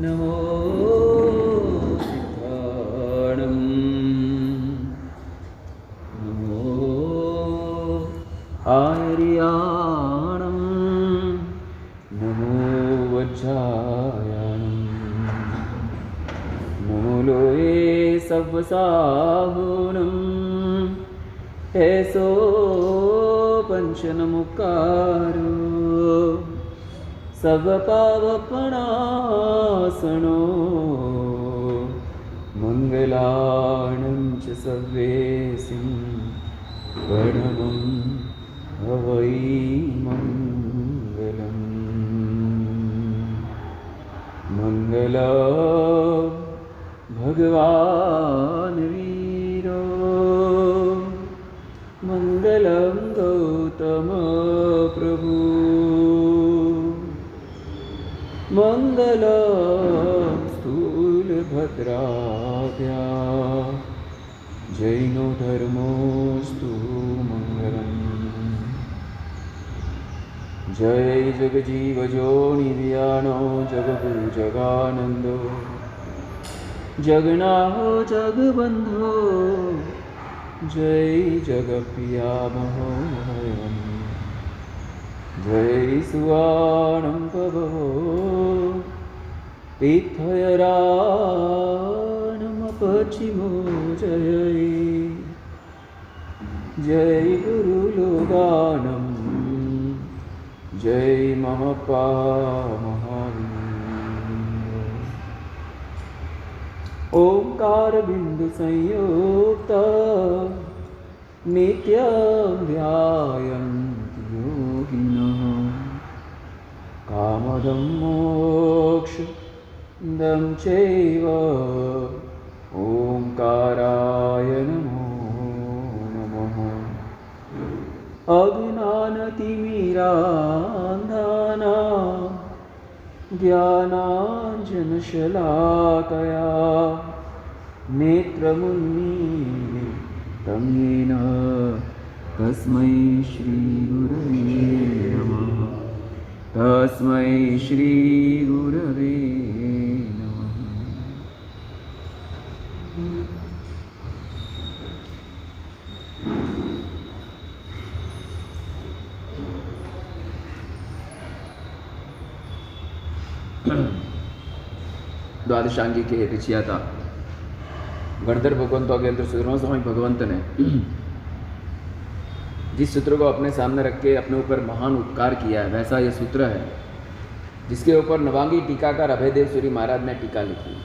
नमो सिद्धाणं नमो आर्याणं नमो वज्रायणं नमो लोये सव्वसाहुनं ऐसो पंचनमुकारो सर्वपावपणासनो मंगलानं च सर्वेसिं प्रणमं हवै मंगलम् मंगलं भगवान् वीरो मंगलं गौतम प्रभु मंगलं स्थूलभद्राभ्या जैनो धर्मोऽस्तु मंगलम् जय जगजीव जोनिव्यानो जगगुरु जगानंदो जगन्नाथो जगबंधो जय जगप्रिया महोदयम् जय सुवाणं प्रभो तीर्थयराणमपचिमो जय जय गुरुलोगानं जय महपा महावीर ओंकार बिंदु संयुक्त नित्यं ध्यायन्ति योगिनः कामदं मोक्षदं चैव ओंकाराय नमो नमः अज्ञानतिमिरान्धानां ज्ञानाञ्जनशलाकया नेत्रमुन्मीलितं येन तस्मै श्रीगुरवे नमः तस्मै श्रीगुरवे नमः। द्वादशांगी के ऋषियाता गणधर भगवंतों के अंदर सुधर्मा स्वामी भगवंत ने जिस सूत्र को अपने सामने रख के अपने ऊपर महान उपकार किया है, वैसा ये सूत्र है जिसके ऊपर नवांगी टीकाकार अभयदेव सूरी महाराज ने टीका लिखी।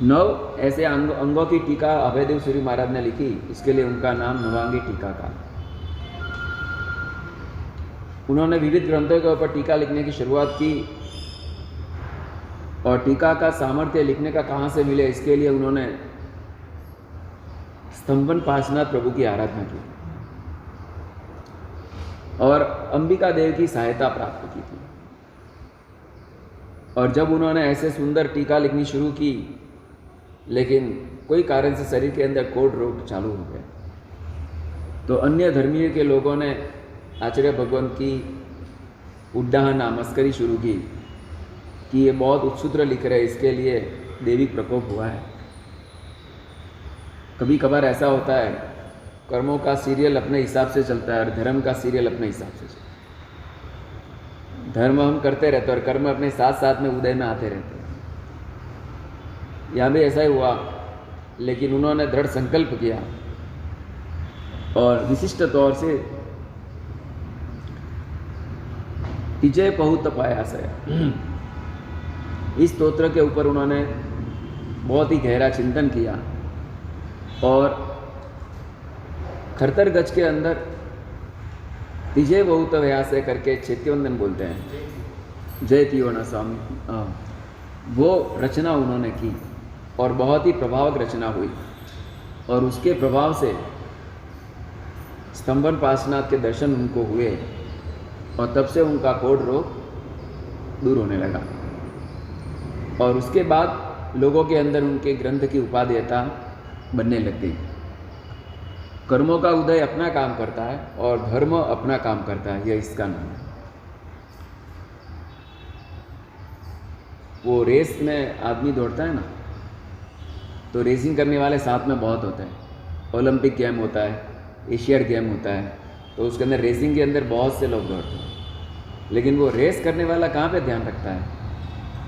9 ऐसे अंगों की टीका अभयदेव सूरी महाराज ने लिखी, इसके लिए उनका नाम नवांगी टीकाकार। उन्होंने विविध ग्रंथों के ऊपर टीका लिखने की शुरुआत की और टीका का सामर्थ्य लिखने का कहाँ से मिले, इसके लिए उन्होंने स्तंभन पार्श्वनाथ प्रभु की आराधना की और अंबिका देव की सहायता प्राप्त की थी। और जब उन्होंने ऐसे सुंदर टीका लिखनी शुरू की, लेकिन कोई कारण से शरीर के अंदर कोढ़ रोग चालू हो गए, तो अन्य धर्मीय के लोगों ने आचार्य भगवंत की उड्डाहना मस्करी शुरू की कि ये बहुत उत्सूत्र लिख रहे, इसके लिए देवी प्रकोप हुआ है। कभी कभार ऐसा होता है, कर्मों का सीरियल अपने हिसाब से चलता है और धर्म का सीरियल अपने हिसाब से चलता है। धर्म हम करते रहते हैं और कर्म अपने साथ साथ में उदय में आते रहते हैं। यहाँ भी ऐसा ही हुआ, लेकिन उन्होंने दृढ़ संकल्प किया और विशिष्ट तौर से विजय बहुत पायासया इस स्तोत्र के ऊपर उन्होंने बहुत ही गहरा चिंतन किया और खरतर गज के अंदर विजय बहुत व्यास करके चैत्यवंदन बोलते हैं, जय तियोना स्वामी, वो रचना उन्होंने की और बहुत ही प्रभावक रचना हुई और उसके प्रभाव से स्तंभन पार्श्वनाथ के दर्शन उनको हुए और तब से उनका कोढ़ रोग दूर होने लगा। और उसके बाद लोगों के अंदर उनके ग्रंथ की उपादेयता बनने लग गई। कर्मों का उदय अपना काम करता है और धर्म अपना काम करता है, यह इसका नाम है। वो रेस में आदमी दौड़ता है ना, तो रेसिंग करने वाले साथ में बहुत होते हैं। ओलंपिक गेम होता है, एशियाड गेम होता है, तो उसके अंदर रेसिंग के अंदर बहुत से लोग दौड़ते हैं। लेकिन वो रेस करने वाला कहाँ पे ध्यान रखता है?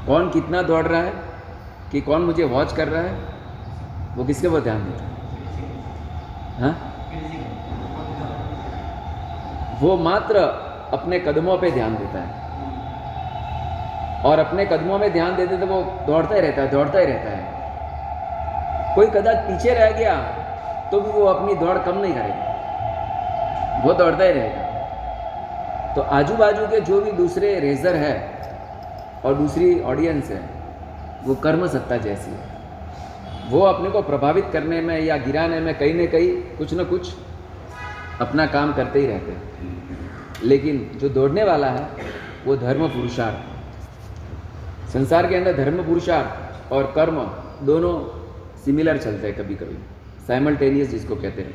कौन कितना दौड़ रहा है, कि कौन मुझे वॉच कर रहा है, वो किसके वो ध्यान देता है? हाँ, वो मात्र अपने कदमों पे ध्यान देता है, और अपने कदमों में ध्यान देते तो वो दौड़ता ही रहता है, दौड़ता ही रहता है। कोई कदाच पीछे रह गया तो भी वो अपनी दौड़ कम नहीं करेगा, वो दौड़ता ही रहेगा। तो आजू बाजू के जो भी दूसरे रेसर है और दूसरी ऑडियंस है, वो कर्म सत्ता जैसी है। वो अपने को प्रभावित करने में या गिराने में कहीं न कहीं कुछ न कुछ अपना काम करते ही रहते हैं। लेकिन जो दौड़ने वाला है वो धर्म पुरुषार्थ, संसार के अंदर धर्म पुरुषार्थ और कर्म दोनों सिमिलर चलते हैं, कभी कभी साइमल्टेनियस जिसको कहते हैं।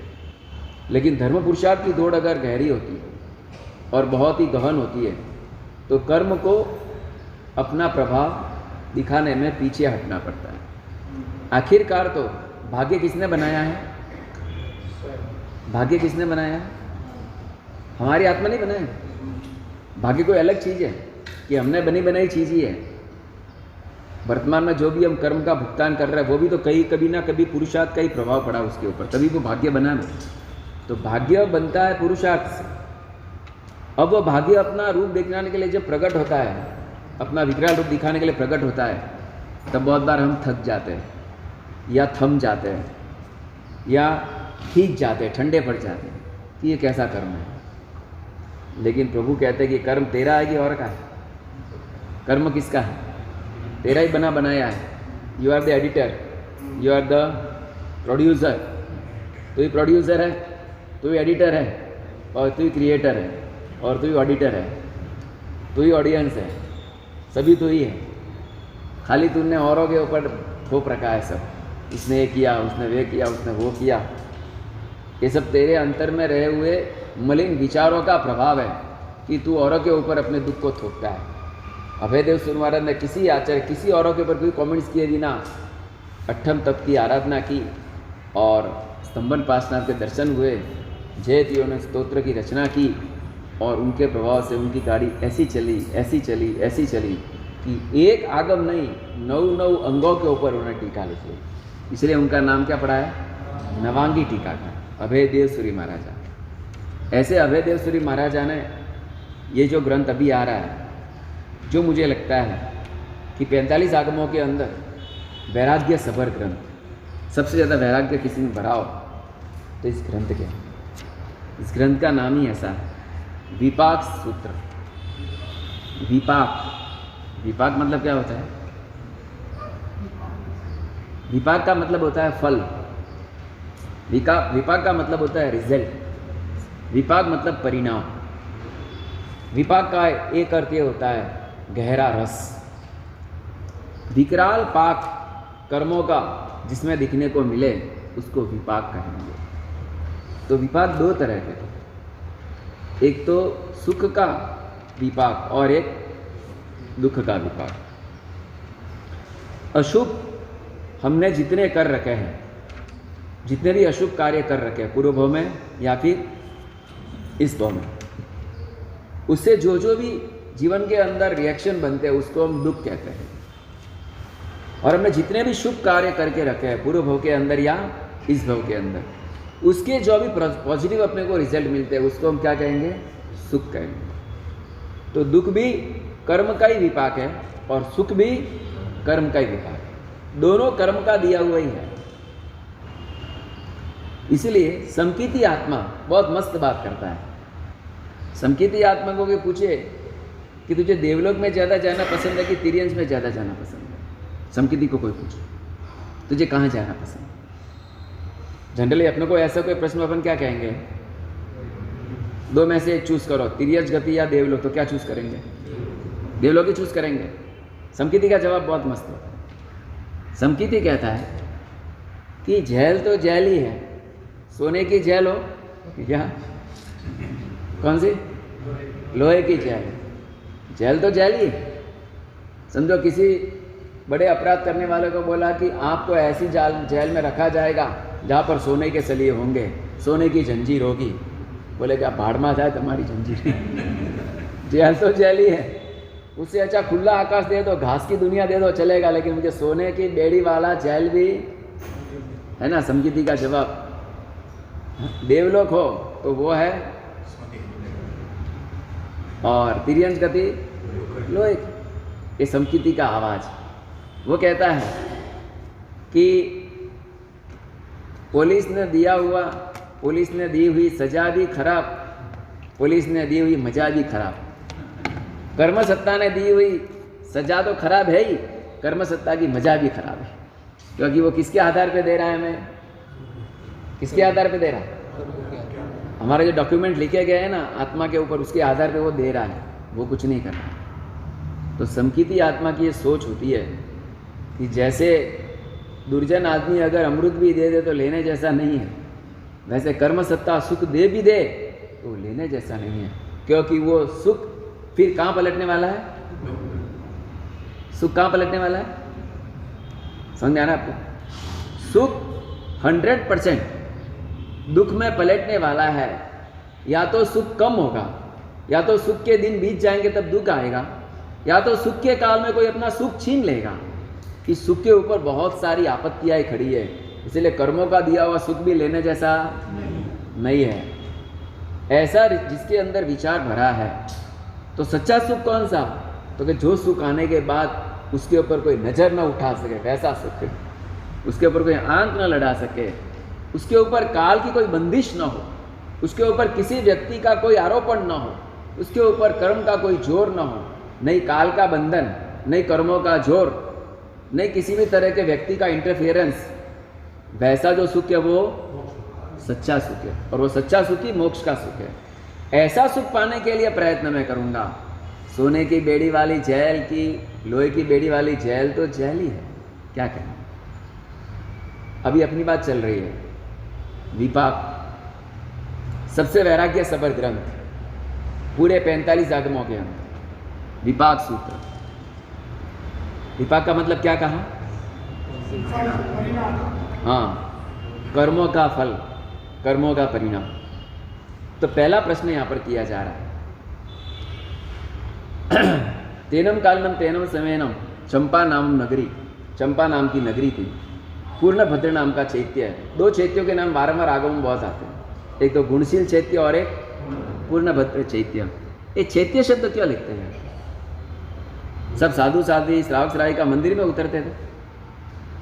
लेकिन धर्म पुरुषार्थ की दौड़ अगर गहरी होती है और बहुत ही गहन होती है, तो कर्म को अपना प्रभाव दिखाने में पीछे हटना पड़ता है। आखिरकार तो भाग्य किसने बनाया है? भाग्य किसने बनाया है? हमारी आत्मा नहीं बनाया। भाग्य कोई अलग चीज़ है कि हमने बनी बनाई चीज़ ही है। वर्तमान में जो भी हम कर्म का भुगतान कर रहे हैं, वो भी तो कभी ना कभी पुरुषार्थ का ही प्रभाव पड़ा उसके ऊपर, तभी वो भाग्य बना ना। तो भाग्य बनता है पुरुषार्थ से। अब वो भाग्य अपना रूप दिखाने के लिए जब प्रकट होता है, अपना विकराल रूप दिखाने के लिए प्रकट होता है, तब बहुत बार हम थक जाते हैं या थम जाते हैं या खींच जाते हैं, ठंडे पड़ जाते हैं कि ये कैसा कर्म है। लेकिन प्रभु कहते हैं कि कर्म तेरा है कि और का है? कर्म किसका है? तेरा ही बना बनाया है। You are the editor, you are the producer. तू ही प्रोड्यूसर है, तू ही एडिटर है, और तू ही क्रिएटर है, और तू ही ऑडिटर है, तू ही ऑडियंस है, सभी तू ही है। खाली तूने औरों के ऊपर थोप रखा है सब, इसने ये किया, उसने वे किया, उसने वो किया। ये सब तेरे अंतर में रहे हुए मलिन विचारों का प्रभाव है कि तू औरों के ऊपर अपने दुख को थोपता है। अभयदेव सूर्य महाराज ने किसी औरों के ऊपर कोई कमेंट्स किए बिना अठम तप की आराधना की और स्तंभन पासनाथ के दर्शन हुए। जयतियों ने स्तोत्र की रचना की और उनके प्रभाव से उनकी गाड़ी ऐसी चली कि एक आगम नहीं, 9 अंगों के ऊपर उन्होंने टीका लिखी। इसलिए उनका नाम क्या पड़ा है? नवांगी टीकाकार, अभयदेव सूरी महाराजा। ऐसे अभयदेव सूरी महाराजा ने ये जो ग्रंथ अभी आ रहा है, जो मुझे लगता है कि 45 आगमों के अंदर वैराग्य सबर ग्रंथ, सबसे ज़्यादा वैराग्य किसी में भरा हो तो इस ग्रंथ के, इस ग्रंथ का नाम ही ऐसा है, विपाक सूत्र। विपाक मतलब क्या होता है? विपाक का मतलब होता है फल। विपाक का मतलब होता है रिजल्ट। विपाक मतलब परिणाम। विपाक का एक अर्थ ये होता है गहरा रस। विकराल पाक कर्मों का जिसमें दिखने को मिले उसको विपाक कहेंगे। तो विपाक दो तरह के, एक तो सुख का विपाक और एक दुख का विपाक। अशुभ हमने जितने कर रखे हैं, जितने भी अशुभ कार्य कर रखे हैं पूर्व भव में या फिर इस भव में, उससे जो भी जीवन के अंदर रिएक्शन बनते हैं उसको हम दुख कहते हैं। और हमने जितने भी शुभ कार्य करके रखे हैं पूर्व भव के अंदर या इस भव के अंदर, उसके जो भी पॉजिटिव अपने को रिजल्ट मिलते हैं उसको हम क्या कहेंगे? सुख कहेंगे। तो दुख भी कर्म का ही विपाक है और सुख भी कर्म का ही विपाक है। दोनों कर्म का दिया हुआ ही है। इसलिए समकीती आत्मा बहुत मस्त बात करता है। समकीती आत्मा को कोई पूछे कि तुझे देवलोक में ज़्यादा जाना पसंद है कि तिर्यंश में ज़्यादा जाना पसंद है, समकीती को कोई पूछे तुझे कहाँ जाना पसंद है, जनरली अपने को ऐसा कोई प्रश्न अपन क्या कहेंगे? दो में से चूज करो, तिर्यंश गति या देवलोक, तो क्या चूज करेंगे? देवलोक ही चूज करेंगे। समकीती का जवाब बहुत मस्त होता है। समकीती कहता है कि झैल तो झैल ही है, सोने की झैल हो क्या, कौन सी? लोहे की झैल। झैल तो झैल ही है। समझो किसी बड़े अपराध करने वाले को बोला कि आपको ऐसी जेल में रखा जाएगा जहाँ पर सोने के सलिए होंगे, सोने की जंजीर होगी। बोले क्या भाड़ में जाए तुम्हारी जंजीर जेल तो जेल ही है, उससे अच्छा खुला आकाश दे दो, घास की दुनिया दे दो, चलेगा, लेकिन मुझे सोने की बेड़ी वाला जेल भी है ना। समझिति का जवाब, देवलोक हो तो वो है, और तिर्यंश गति लोक, ये समकिति का आवाज। वो कहता है कि पुलिस ने दी हुई सजा भी खराब, पुलिस ने दी हुई मजा भी खराब। कर्म सत्ता ने दी हुई सजा तो खराब है ही, कर्म सत्ता की मजा भी खराब है, क्योंकि वो किसके आधार पे दे रहा है हमें, किसके आधार पे दे रहा है, हमारे जो डॉक्यूमेंट लिखे गए हैं ना आत्मा के ऊपर, उसके आधार पे वो दे रहा है, वो कुछ नहीं कर रहा। तो समकिति आत्मा की ये सोच होती है कि जैसे दुर्जन आदमी अगर अमृत भी दे दे तो लेने जैसा नहीं है, वैसे कर्म सत्ता सुख दे भी दे तो लेने जैसा नहीं है, क्योंकि वो सुख फिर कहाँ पलटने वाला है, सुख कहाँ पलटने वाला है, समझ आ रहा है आपको। सुख 100% दुख में पलटने वाला है। या तो सुख कम होगा, या तो सुख के दिन बीत जाएंगे तब दुख आएगा, या तो सुख के काल में कोई अपना सुख छीन लेगा। कि सुख के ऊपर बहुत सारी आपत्तियाँ खड़ी है, इसलिए कर्मों का दिया हुआ सुख भी लेने जैसा नहीं है। ऐसा जिसके अंदर विचार भरा है, तो सच्चा सुख कौन सा, तो कि जो सुख आने के बाद उसके ऊपर कोई नज़र न उठा सके, वैसा सुख, उसके ऊपर कोई आंख न लड़ा सके, उसके ऊपर काल की कोई बंदिश न हो, उसके ऊपर किसी व्यक्ति का कोई आरोपण न हो, उसके ऊपर कर्म का कोई जोर न हो, नहीं काल का बंधन, नहीं कर्मों का जोर, नहीं किसी भी तरह के व्यक्ति का इंटरफियरेंस। वैसा जो सुख है वो सच्चा सुख है, और वो सच्चा सुख ही मोक्ष का सुख है। ऐसा सुख पाने के लिए प्रयत्न मैं करूँगा। सोने की बेड़ी वाली जेल की, लोहे की बेड़ी वाली जेल तो जेल ही है, क्या करें। अभी अपनी बात चल रही है, विपाक सबसे वैराग्य सबर ग्रंथ, पूरे 45 आगमों के अंदर विपाक सूत्र। विपाक का मतलब क्या कहा, हाँ, कर्मों का फल, कर्मों का परिणाम। तो पहला प्रश्न यहाँ पर किया जा रहा है, तेनम कालनम तेनम समेनम चंपा नाम नगरी, चंपा नाम की नगरी थी, पूर्णभद्र नाम का चैत्य है। दो चैत्यों के नाम बारंबार आगम में बहुत आते हैं, एक तो गुणशील चैत्य और एक पूर्णभद्र चैत्य। ये चैत्य शब्द क्यों लिखते हैं, सब साधु साध्वी श्रावक श्राविका का मंदिर में उतरते थे,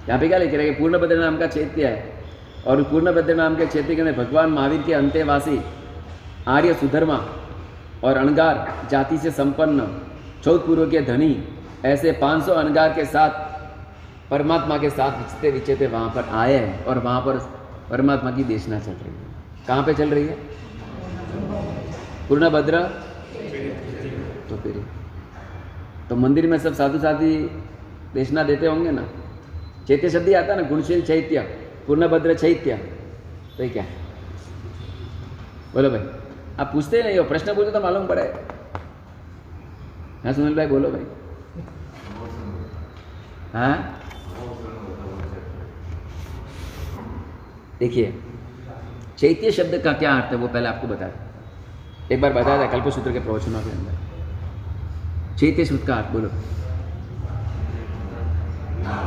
यहाँ पे क्या लिख रहे हैं, पूर्णभद्र नाम का चैत्य है, और पूर्णभद्र नाम के चैत्य के अंदर भगवान महावीर के अंतेवासी आर्य सुधर्मा और अणगार जाति से संपन्न चौथपूर्व के धनी, ऐसे 500 अणगार के साथ परमात्मा के साथ विचते विचते वहाँ पर आए हैं, और वहाँ पर परमात्मा की देशना चल रही है। कहाँ पे चल रही है, पूर्णभद्र तो फिर तो मंदिर में सब साधु साधी देशना देते होंगे ना। चैत्य शब्द ही आता है ना, गुणशील चैत्य, पूर्णभद्र चैत्य, तो ये क्या है, बोलो भाई। आप पूछते नहीं हो, प्रश्न पूछो तो मालूम पड़े। हाँ सुनील भाई बोलो भाई। हाँ देखिए, चैत्य शब्द का क्या अर्थ है वो पहले आपको बता दें, एक बार बताया था कल्पसूत्र के प्रवचनों के अंदर। चैत्य शब्द का अर्थ बोलो,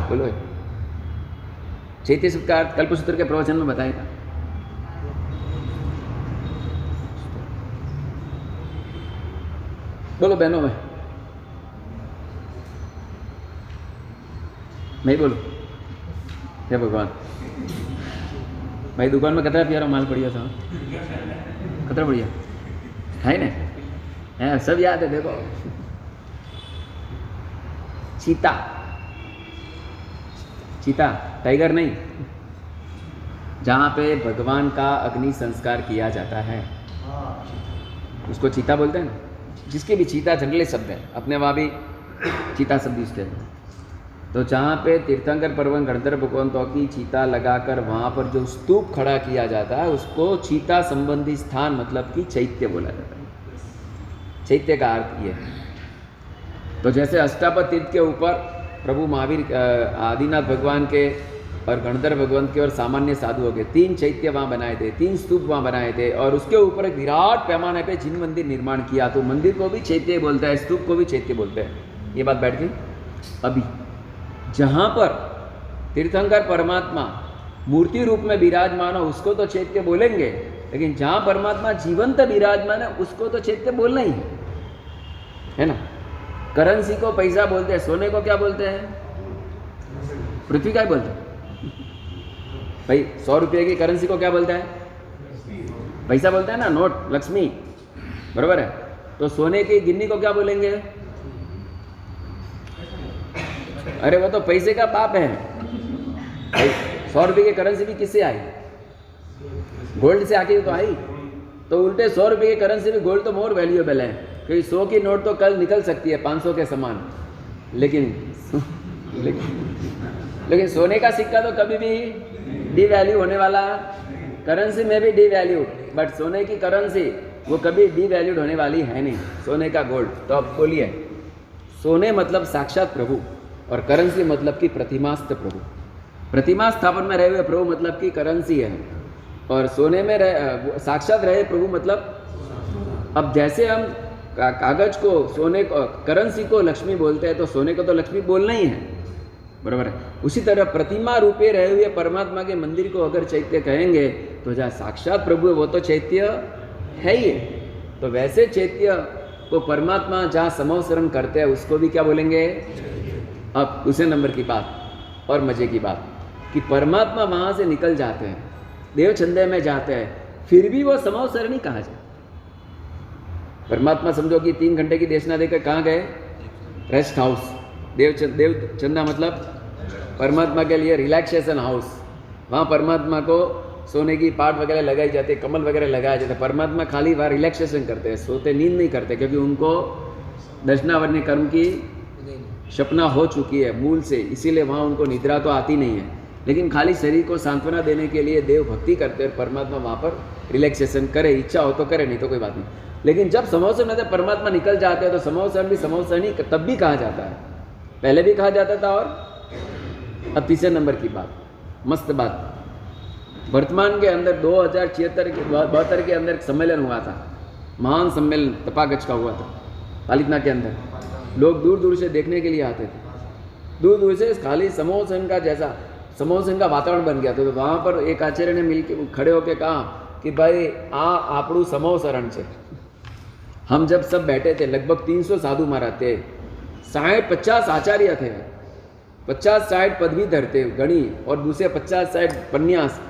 बोलो। चैत्य शब्द का अर्थ कल्पसूत्र के प्रवचन में बताया था। बोलो बहनों में, नहीं बोलो। हे भगवान, भाई दुकान में कतरा प्यारा माल पड़िया था, कतरा बढ़िया है ना, है सब याद है। देखो चीता, चीता टाइगर नहीं, जहाँ पे भगवान का अग्नि संस्कार किया जाता है उसको चीता बोलते हैं ना। जिसके भी चीता जनरली शब्द है, अपने वहाँ भी चीता शब्द यूज करते हैं। तो जहाँ पे तीर्थंकर पर्वन गणधर भगवंतों की चीता लगाकर वहाँ पर जो स्तूप खड़ा किया जाता है उसको चीता संबंधी स्थान मतलब कि चैत्य बोला जाता है। चैत्य का अर्थ ये है। तो जैसे अष्टापद तीर्थ के ऊपर प्रभु महावीर आदिनाथ भगवान के और गणधर भगवान के और सामान्य साधुओं के 3 चैत्य वहाँ बनाए थे, 3 स्तूप वहाँ बनाए थे, और उसके ऊपर एक विराट पैमाने पे जिन मंदिर निर्माण किया। तो मंदिर को भी चैत्य बोलता है, स्तूप को भी चैत्य बोलते हैं। ये बात बैठ गई। अभी जहाँ पर तीर्थंकर परमात्मा मूर्ति रूप में विराजमान हो उसको तो चैत्य बोलेंगे, लेकिन जहाँ परमात्मा जीवंत विराजमान है उसको तो चैत्य बोलना ही है ना। करेंसी को पैसा बोलते हैं, सोने को क्या बोलते हैं? पृथ्वी क्या बोलते हैं भाई? 100 रुपये की करेंसी को क्या बोलता है? पैसा बोलता है ना, नोट, लक्ष्मी, बराबर है। तो सोने की गिन्नी को क्या बोलेंगे? अरे वो तो पैसे का पाप है भाई। 100 रुपये की करेंसी भी किससे आई? गोल्ड से आके तो आई। तो उल्टे 100 रुपये की करेंसी भी गोल्ड तो मोर वैल्यूएबल है, क्योंकि 100 की नोट तो कल निकल सकती है 500 के समान, लेकिन सोने का सिक्का तो कभी भी डी वैल्यू होने वाला, करेंसी में भी डी वैल्यू, बट सोने की करेंसी वो कभी डी वैल्यूड होने वाली है नहीं, सोने का गोल्ड। तो अब बोलिए, सोने मतलब साक्षात प्रभु और करेंसी मतलब कि प्रतिमास्थ प्रभु। प्रतिमा स्थापन में रहे हुए प्रभु मतलब कि करेंसी है, और सोने में साक्षात रहे प्रभु मतलब, अब जैसे हम कागज को, सोने को, करेंसी को लक्ष्मी बोलते हैं, तो सोने को तो लक्ष्मी बोलना ही है, बराबर है। उसी तरह प्रतिमा रूपे रहे हुए परमात्मा के मंदिर को अगर चैत्य कहेंगे तो जहाँ साक्षात प्रभु है वो तो चैत्य है ही है। तो वैसे चैत्य को परमात्मा जहाँ समवसरण करते हैं उसको भी क्या बोलेंगे? अब दूसरे नंबर की बात और मजे की बात कि परमात्मा वहाँ से निकल जाते हैं, देवचंदे में जाते हैं, फिर भी वो समवसरण ही कहा जाए। परमात्मा समझो कि 3 घंटे की देशना देकर कहाँ गए? Rest house. देवचंदा मतलब परमात्मा के लिए रिलैक्सेशन हाउस। वहाँ परमात्मा को सोने की पाट वगैरह लगाई जाती है, कमल वगैरह लगाए जाते हैं। परमात्मा खाली वहाँ रिलैक्सेशन करते हैं, सोते, नींद नहीं करते, क्योंकि उनको दर्शनावर्ण कर्म की सपना हो चुकी है मूल से, इसीलिए वहाँ उनको निद्रा तो आती नहीं है। लेकिन खाली शरीर को सांत्वना देने के लिए देव भक्ति करते हैं, परमात्मा वहाँ पर रिलैक्सेशन करे, इच्छा हो तो करे, नहीं तो कोई बात नहीं। लेकिन जब समवसरण में परमात्मा निकल जाते हैं तो समवसरण भी समवसरण ही तब भी कहा जाता है, पहले भी कहा जाता था। और अब तीसरे नंबर की बात, मस्त बात, वर्तमान के अंदर 2072 के अंदर सम्मेलन हुआ था, महान सम्मेलन तपागच का हुआ था पालितना के अंदर। लोग दूर दूर से देखने के लिए आते थे, दूर दूर से। खाली समवसरण का जैसा समवसरण का वातावरण बन गया था। तो वहाँ पर एक आचार्य ने मिलकर खड़े होकर कहा कि भाई आपड़ू समवसरण से। हम जब सब बैठे थे, लगभग 300 साधु महाराज थे, 50 आचार्य थे, 50-60 पदवीधर थे गणी, और दूसरे 50-60 पन्यास,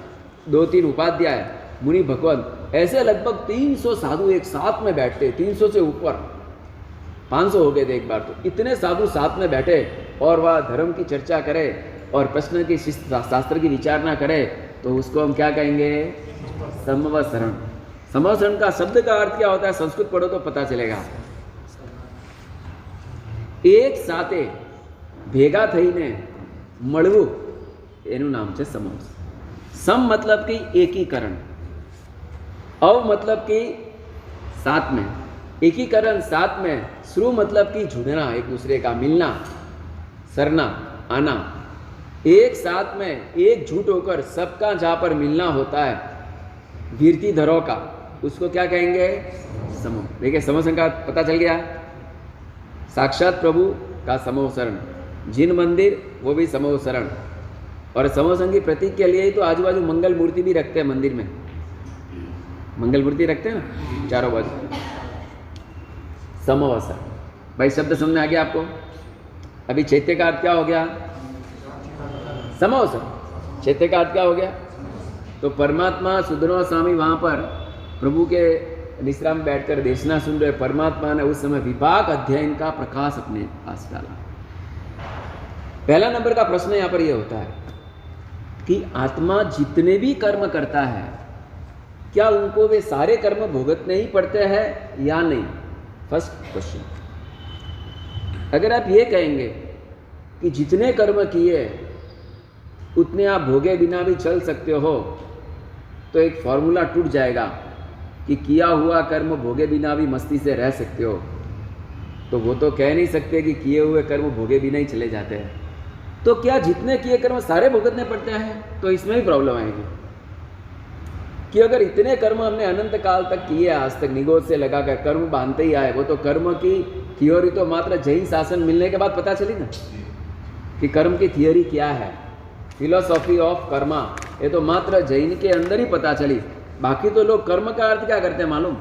2-3 उपाध्याय, मुनि भगवंत, ऐसे लगभग 300 साधु एक साथ में बैठते। 300 से ऊपर 500 हो गए थे एक बार। तो इतने साधु साथ में बैठे और वह धर्म की चर्चा करे और प्रश्न की शास्त्र की विचारणा करे, तो उसको हम क्या कहेंगे? समवसरण। समवसरण का शब्द का अर्थ क्या होता है? संस्कृत पढ़ो तो पता चलेगा। एक साथे भेगा थईने મળવું એનું નામ છે સમવસરણ। सम मतलब कि एकीकरण, अव मतलब कि साथ में, एकीकरण साथ में, श्रु मतलब कि जुड़ना, एक दूसरे का मिलना, सरना, आना, एक साथ में एकजुट होकर सबका जहाँ पर मिलना होता है, वीरती धरो का, उसको क्या कहेंगे? समूह। देखिए समवसरण का पता चल गया। साक्षात प्रभु का समवसरण, जिन मंदिर वो भी समवसरण, और समवसरण की प्रतीक के लिए ही तो आजू बाजू मंगल मूर्ति भी रखते हैं मंदिर में, मंगल मूर्ति रखते हैं ना चारों बाजू। समवसरण भाई शब्द समझ में आ गया आपको? अभी चैत्य का अर्थ क्या हो गया? समवसरण। चैत्य का अर्थ क्या हो गया? तो परमात्मा सुधरो स्वामी वहाँ पर प्रभु के निश्रा में बैठकर देशना सुन रहे। परमात्मा ने उस समय विभाग अध्ययन का प्रकाश अपने पास डाला। पहला नंबर का प्रश्न यहाँ पर यह होता है कि आत्मा जितने भी कर्म करता है, क्या उनको वे सारे कर्म भुगतने ही पड़ते हैं या नहीं? First question. अगर आप ये कहेंगे कि जितने कर्म किए उतने आप भोगे बिना भी चल सकते हो, तो एक फॉर्मूला टूट जाएगा कि किया हुआ कर्म भोगे बिना भी मस्ती से रह सकते हो। तो वो तो कह नहीं सकते कि किए हुए कर्म भोगे बिना ही चले जाते हैं। तो क्या जितने किए कर्म सारे भुगतने पड़ते हैं? तो इसमें भी प्रॉब्लम आएगी कि अगर इतने कर्म हमने अनंत काल तक किए, आज तक निगोद से लगाकर कर्म बांधते ही आए, वो तो कर्म की थियोरी तो मात्र जैन शासन मिलने के बाद पता चली ना कि कर्म की थियोरी क्या है, फिलोसॉफी ऑफ कर्मा, ये तो मात्र जैन के अंदर ही पता चली। बाकी तो लोग कर्म का अर्थ क्या करते हैं मालूम?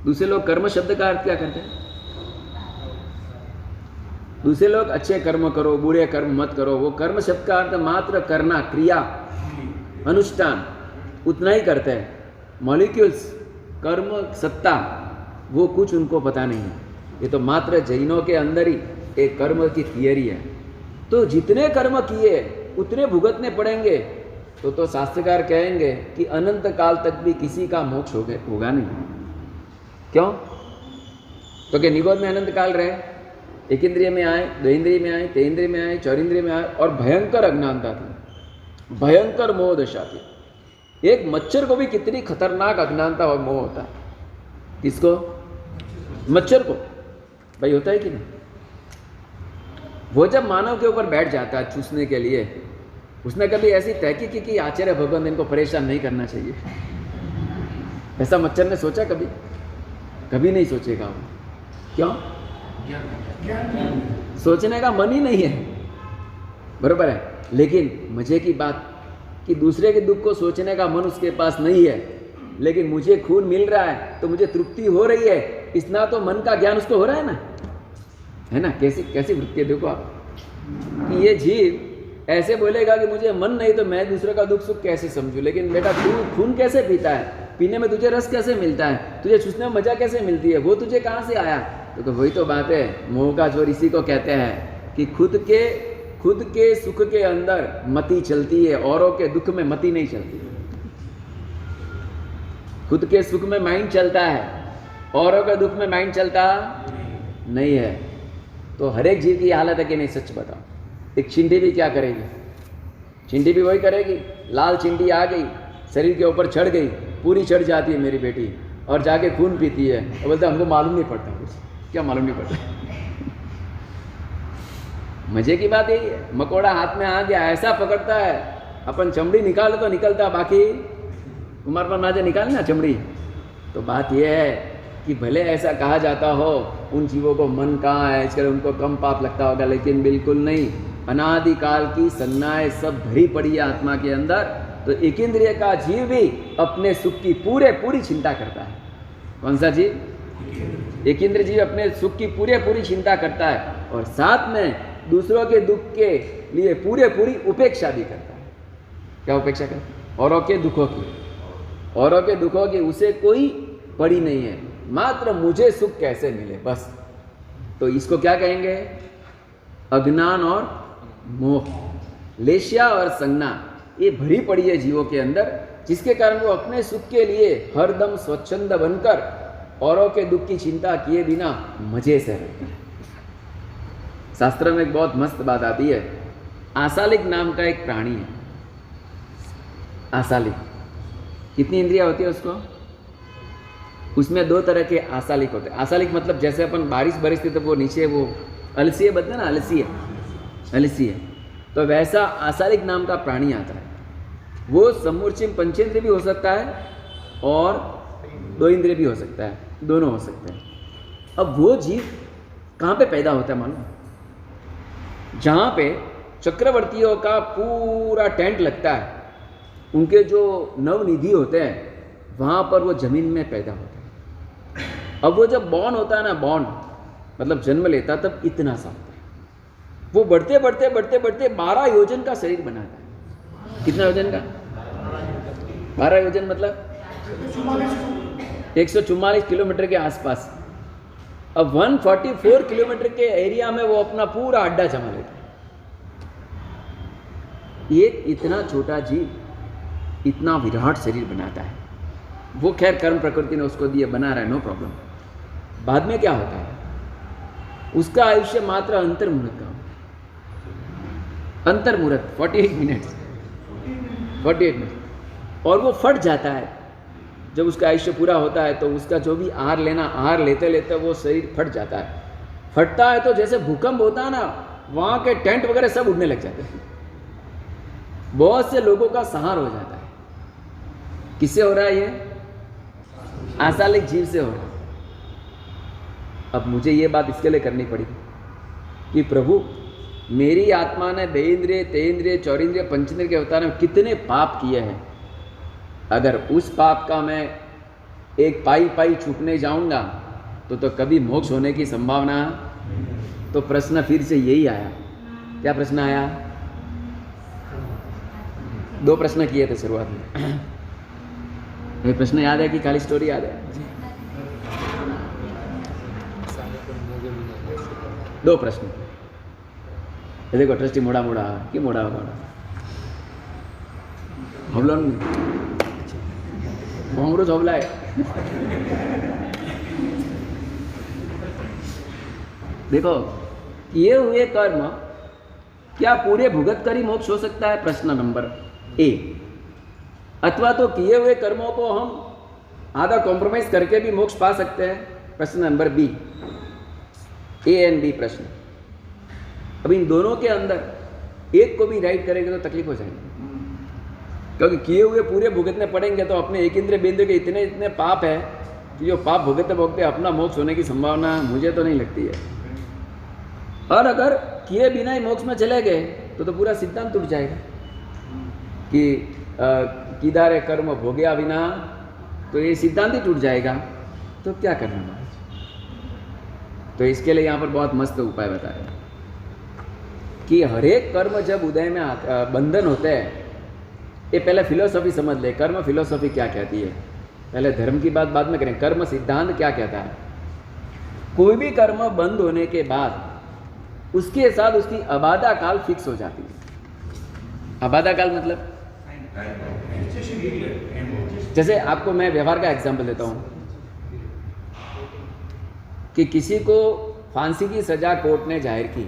दूसरे लोग कर्म शब्द का अर्थ क्या करते हैं? दूसरे लोग अच्छे कर्म करो, बुरे कर्म मत करो, वो कर्म शब्द का अर्थ मात्र करना, क्रिया, अनुष्ठान, उतना ही करते हैं। मॉलिक्यूल्स, कर्म, सत्ता, वो कुछ उनको पता नहीं है। ये तो मात्र जैनों के अंदर ही एक कर्म की थियरी है। तो जितने कर्म किए उतने भुगतने पड़ेंगे। तो शास्त्रकार कहेंगे कि अनंत काल तक भी किसी का मोक्ष होगा नहीं। क्यों? तो क्या निगोद में अनंत काल रहे, एक इंद्रिय में आए, दो इंद्रिय में आए, तीन इंद्रिय में आए, चार इंद्रिय में आए, और भयंकर अज्ञानता थी, भयंकर मोह दशा थी। एक मच्छर को भी कितनी खतरनाक अज्ञानता और मोह होता है। किसको? मच्छर को। भाई होता है कि नहीं? वो जब मानव के ऊपर बैठ जाता है चूसने के लिए, उसने कभी ऐसी तहकीक की कि आचार्य भगवान इनको परेशान नहीं करना चाहिए? ऐसा मच्छर ने सोचा कभी? कभी नहीं सोचेगा वो। क्यों? सोचने का मन ही नहीं है, बरोबर है। लेकिन मजे की बात कि दूसरे के दुख को सोचने का मन उसके पास नहीं है, लेकिन मुझे खून मिल रहा है तो मुझे तृप्ति हो रही है, इतना तो मन का ज्ञान उसको हो रहा है ना, है ना? कैसी कैसी वृत्ति है देखो आप, कि ये जीव ऐसे बोलेगा कि मुझे मन नहीं तो मैं दूसरे का दुख सुख कैसे समझूं। लेकिन बेटा तू खून कैसे पीता है, पीने में तुझे रस कैसे मिलता है, तुझे चूसने में मजा कैसे मिलती है, वो तुझे कहाँ से आया? तो वही तो बात है, मोह का जोर इसी को कहते हैं कि खुद के सुख के अंदर मति चलती है, औरों के दुख में मति नहीं चलती। खुद के सुख में माइंड चलता है, औरों के दुख में माइंड चलता नहीं है। तो हर एक जीव की हालत है कि नहीं? सच बताओ। एक चींटी भी क्या करेगी? चींटी भी वही करेगी। लाल चींटी आ गई, शरीर के ऊपर चढ़ गई, पूरी चढ़ जाती है मेरी बेटी, और जाके खून पीती है और बोलते हमको मालूम नहीं पड़ता कुछ। क्या मालूम नहीं पड़ता? मजे की बात यही है, मकोड़ा हाथ में आ गया, ऐसा पकड़ता है, अपन चमड़ी निकालो तो निकलता, बाकी उमर पर नाजे निकाली ना चमड़ी। तो बात यह है कि भले ऐसा कहा जाता हो उन जीवों को मन कहाँ है, इसके लिए उनको कम पाप लगता होगा, लेकिन बिल्कुल नहीं। अनादिकाल की संज्ञाएं सब भरी पड़ी है आत्मा के अंदर। तो एक इंद्रिय का जीव भी अपने सुख की पूरी चिंता करता है। कौन सा जीव? एक इंद्रिय जीव अपने सुख की पूरी चिंता करता है, और साथ में दूसरों के दुख के लिए पूरी उपेक्षा भी करता है। क्या उपेक्षा करता है? औरों के दुखों की, औरों के दुखों की उसे कोई पड़ी नहीं है, मात्र मुझे सुख कैसे मिले बस। तो इसको क्या कहेंगे? अज्ञान और मोह, लेशिया और संज्ञा, ये भरी पड़ी है जीवों के अंदर, जिसके कारण वो अपने सुख के लिए हरदम स्वच्छंद बनकर औरों के दुख की चिंता किए बिना मजे से रहते हैं। शास्त्र में एक बहुत मस्त बात आती है। आसालिक नाम का एक प्राणी है। आसालिक, कितनी इंद्रियां होती है उसको? उसमें दो तरह के आसालिक होते हैं। आसालिक मतलब जैसे अपन बारिश बरसती तो वो नीचे वो अलसीय बनता है ना, अलसीय, तो वैसा आसालिक नाम का प्राणी आता है। वो समूर्चिम पंचेंद्रिय भी हो सकता है और दो इंद्रिय भी हो सकता है, दोनों हो सकते हैं। अब वो जीव कहाँ पे पैदा होता है मालूम? जहाँ पे चक्रवर्तियों का पूरा टेंट लगता है, उनके जो नवनिधि होते हैं, वहाँ पर वो जमीन में पैदा होता है। अब वो जब बॉर्न होता है ना, बॉर्न मतलब जन्म लेता, तब इतना सा होता है। वो बढ़ते बढ़ते बढ़ते बढ़ते 12 योजन का शरीर बनाता है। कितना योजन का? 12 योजन मतलब 144 किलोमीटर के आसपास। अब 144 किलोमीटर के एरिया में वो अपना पूरा अड्डा जमा लेता है। ये इतना छोटा जीव इतना विराट शरीर बनाता है। वो खैर कर्म प्रकृति ने उसको दिए, बना रहा है, नो प्रॉब्लम। बाद में क्या होता है? उसका आयुष्य मात्र अंतर्मुहूर्त का, अंतर्मुहूर्त 48 मिनट्स, और वो फट जाता है। जब उसका आयुष्य पूरा होता है तो उसका जो भी आहार लेना, आहार लेते लेते वो शरीर फट जाता है। फटता है तो जैसे भूकंप होता है ना, वहाँ के टेंट वगैरह सब उड़ने लग जाते हैं। बहुत से लोगों का संहार हो जाता है। किससे हो रहा है ये? आशालिक जीव से हो रहा है। अब मुझे ये बात इसके लिए करनी पड़ी कि प्रभु, मेरी आत्मा ने बेइंद्रिय, तेइंद्रिय, चौरिंद्रिय, पंचेंद्रिय के अवतार में कितने पाप किए हैं। अगर उस पाप का मैं एक पाई पाई छूटने जाऊंगा तो कभी मोक्ष होने की संभावना। तो प्रश्न फिर से यही आया। क्या प्रश्न आया? 2 प्रश्न किए थे शुरुआत में। ये प्रश्न याद है कि खाली स्टोरी याद है? 2 प्रश्न। ये देखो ट्रस्टी मोड़ा मोड़ा कि मोड़ा मोड़ा हमलोन कांग्रेस हमला है। देखो, किए हुए कर्म क्या पूरे भुगत कर ही मोक्ष हो सकता है? प्रश्न नंबर ए। अथवा तो किए हुए कर्मों को हम आधा कॉम्प्रोमाइज करके भी मोक्ष पा सकते हैं? प्रश्न number B. A and B प्रश्न। अब इन दोनों के अंदर एक को भी राइट करेंगे तो तकलीफ हो जाएगी, क्योंकि किए हुए पूरे भुगतने पड़ेंगे तो अपने एक इंद्रिय बेंद्रिय के इतने इतने पाप है कि जो पाप भुगतते भुगतते अपना मोक्ष होने की संभावना मुझे तो नहीं लगती है। और अगर किए बिना ही मोक्ष में चले गए तो पूरा सिद्धांत टूट जाएगा कि किदारे कर्म भोग्या बिना, तो ये सिद्धांत ही टूट जाएगा। तो क्या करना महाराज? तो इसके लिए यहाँ पर बहुत मस्त उपाय बताया कि हरेक कर्म जब उदय में बंधन होते हैं, ये पहले फिलोसॉफी समझ ले। कर्म फिलोसॉफी क्या कहती है? पहले धर्म की बात बाद में करें। कर्म सिद्धांत क्या कहता है? कोई भी कर्म बंद होने के बाद उसके साथ उसकी अबाधा काल फिक्स हो जाती है। अबाधा काल मतलब जैसे आपको मैं व्यवहार का एग्जांपल देता हूं कि किसी को फांसी की सजा कोर्ट ने जाहिर की,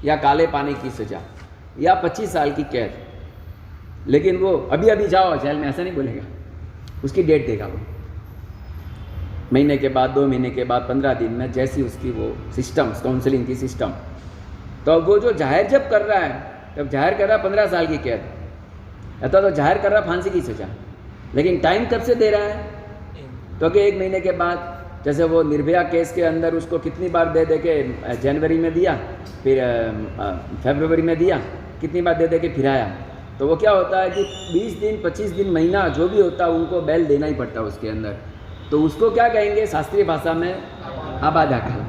या काले पानी की सजा, या 25 साल की कैद, लेकिन वो अभी अभी जाओ जेल में ऐसा नहीं बोलेगा। उसकी डेट देगा वो, महीने के बाद, 2 महीने के बाद, 15 दिन में, जैसी उसकी वो सिस्टम, काउंसलिंग की सिस्टम। तो वो जो जाहिर जब कर रहा है, तब जाहिर कर रहा है 15 साल की कैद, अथवा तो जाहिर कर रहा है फांसी की सजा, लेकिन टाइम कब से दे रहा है? तो कि 1 महीने के बाद। जैसे वो निर्भया केस के अंदर उसको कितनी बार दे दे के जनवरी में दिया, फिर फरवरी में दिया, कितनी बार दे दे के फिर आया। तो वो क्या होता है कि 20 दिन, 25 दिन, महीना जो भी होता है उनको बेल देना ही पड़ता है उसके अंदर। तो उसको क्या कहेंगे शास्त्रीय भाषा में? आबादा काल।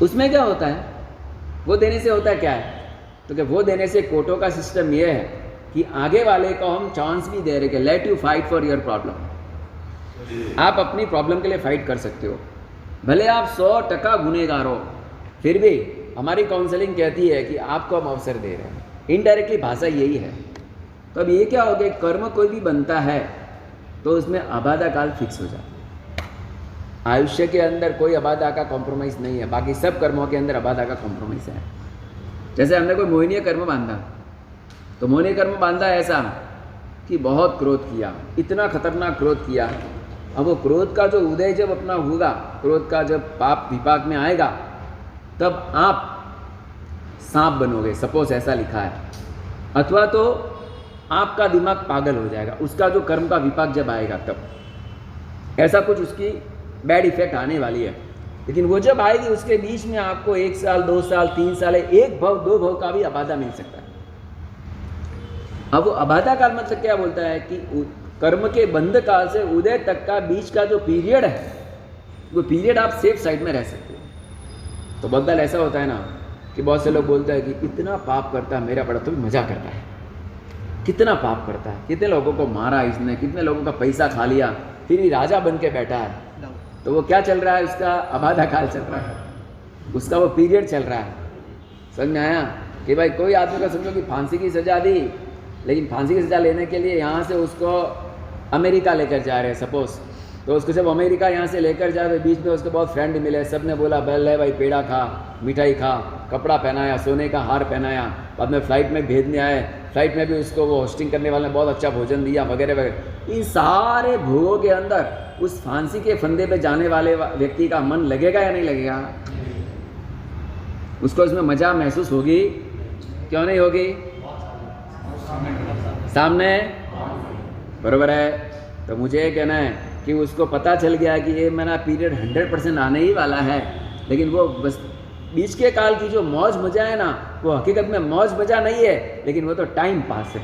उसमें क्या होता है? वो देने से होता है क्या है? तो कि वो देने से कोर्टों का सिस्टम ये है कि आगे वाले को हम चांस भी दे रहे कि let you fight for your problem. आप अपनी प्रॉब्लम के लिए फाइट कर सकते हो, भले आप 100% गुनहगार हो, फिर भी हमारी काउंसलिंग कहती है कि आपको हम अवसर दे रहे हैं। इनडायरेक्टली भाषा यही है। तो अब ये क्या हो गया? कर्म कोई भी बनता है तो उसमें अबाधा काल फिक्स हो जाता है। आयुष्य के अंदर कोई अबाधा का कॉम्प्रोमाइज़ नहीं है, बाकी सब कर्मों के अंदर अबाधा का कॉम्प्रोमाइज़ है। जैसे हमने कोई मोहनीय कर्म बांधा, तो मोहनीय कर्म बांधा ऐसा कि बहुत क्रोध किया, इतना खतरनाक क्रोध किया। अब वो क्रोध का जो उदय जब अपना होगा, क्रोध का जब पाप विपाक में आएगा, तब आप सांप बनोगे, सपोज ऐसा लिखा है। अथवा तो आपका दिमाग पागल हो जाएगा, उसका जो कर्म का विपाक जब आएगा तब ऐसा कुछ उसकी बैड इफेक्ट आने वाली है। लेकिन वो जब आएगी उसके बीच में आपको 1 साल, 2 साल, 3 साल, 1 भव, 2 भव का भी अबाधा मिल सकता है। अब वो अबाधा काल मतलब क्या बोलता है कि कर्म के बंध काल से उदय तक का बीच का जो पीरियड है, वो पीरियड आप सेफ साइड में रह सकते हो। तो बहुत बार ऐसा होता है ना कि बहुत से लोग बोलते हैं कि इतना पाप करता है मेरा बड़ा, तो भी मजा करता है। कितना पाप करता है, कितने लोगों को मारा इसने, कितने लोगों का पैसा खा लिया, फिर भी राजा बन के बैठा है। तो वो क्या चल रहा है? उसका अबाधा काल चल रहा है, उसका वो पीरियड चल रहा है। समझ में आया? कि भाई कोई आदमी का समझो कि फांसी की सजा दी, लेकिन फांसी की सजा लेने के लिए यहाँ से उसको अमेरिका लेकर जा रहे हैं सपोज। तो उसको जब अमेरिका यहाँ से लेकर जा रहे, बीच में उसके बहुत फ्रेंड मिले, सब ने बोला बैल है भाई, पेड़ा खा, मिठाई खा, कपड़ा पहनाया, सोने का हार पहनाया, बाद में फ़्लाइट में भेजने आए, फ़्लाइट में भी उसको वो होस्टिंग करने वाले ने बहुत अच्छा भोजन दिया वगैरह वगैरह। इन सारे भोगों के अंदर उस फांसी के फंदे पे जाने वाले व्यक्ति का मन लगेगा या नहीं लगेगा? उसको इसमें मजा महसूस होगी? क्यों नहीं होगी? सामने बरोबर है। तो मुझे ये कहना है कि उसको पता चल गया कि ये मेरा पीरियड 100% आने ही वाला है, लेकिन वो बस बीच के काल की जो मौज मजा है ना, वो हकीकत में मौज मजा नहीं है, लेकिन वो तो टाइम पास है।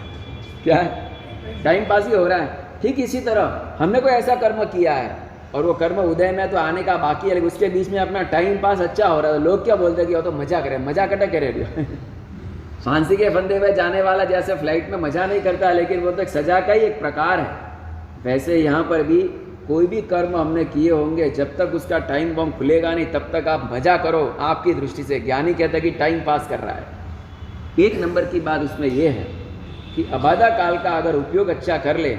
क्या है? टाइम पास ही हो रहा है। ठीक इसी तरह हमने कोई ऐसा कर्म किया है और वो कर्म उदय में तो आने का बाकी है, लेकिन उसके बीच में अपना टाइम पास अच्छा हो रहा है। लोग क्या बोलते हैं कि वो तो मजा करे, मजा कटा करे फांसी के फंदे में जाने वाला जैसे फ्लाइट में मजा नहीं करता, लेकिन वो तो एक सजा का ही एक प्रकार है। वैसे यहाँ पर भी कोई भी कर्म हमने किए होंगे, जब तक उसका टाइम बम खुलेगा नहीं तब तक आप मजा करो। आपकी दृष्टि से ज्ञानी कहता है कि टाइम पास कर रहा है। एक नंबर की बात उसमें यह है कि अबाधा काल का अगर उपयोग अच्छा कर ले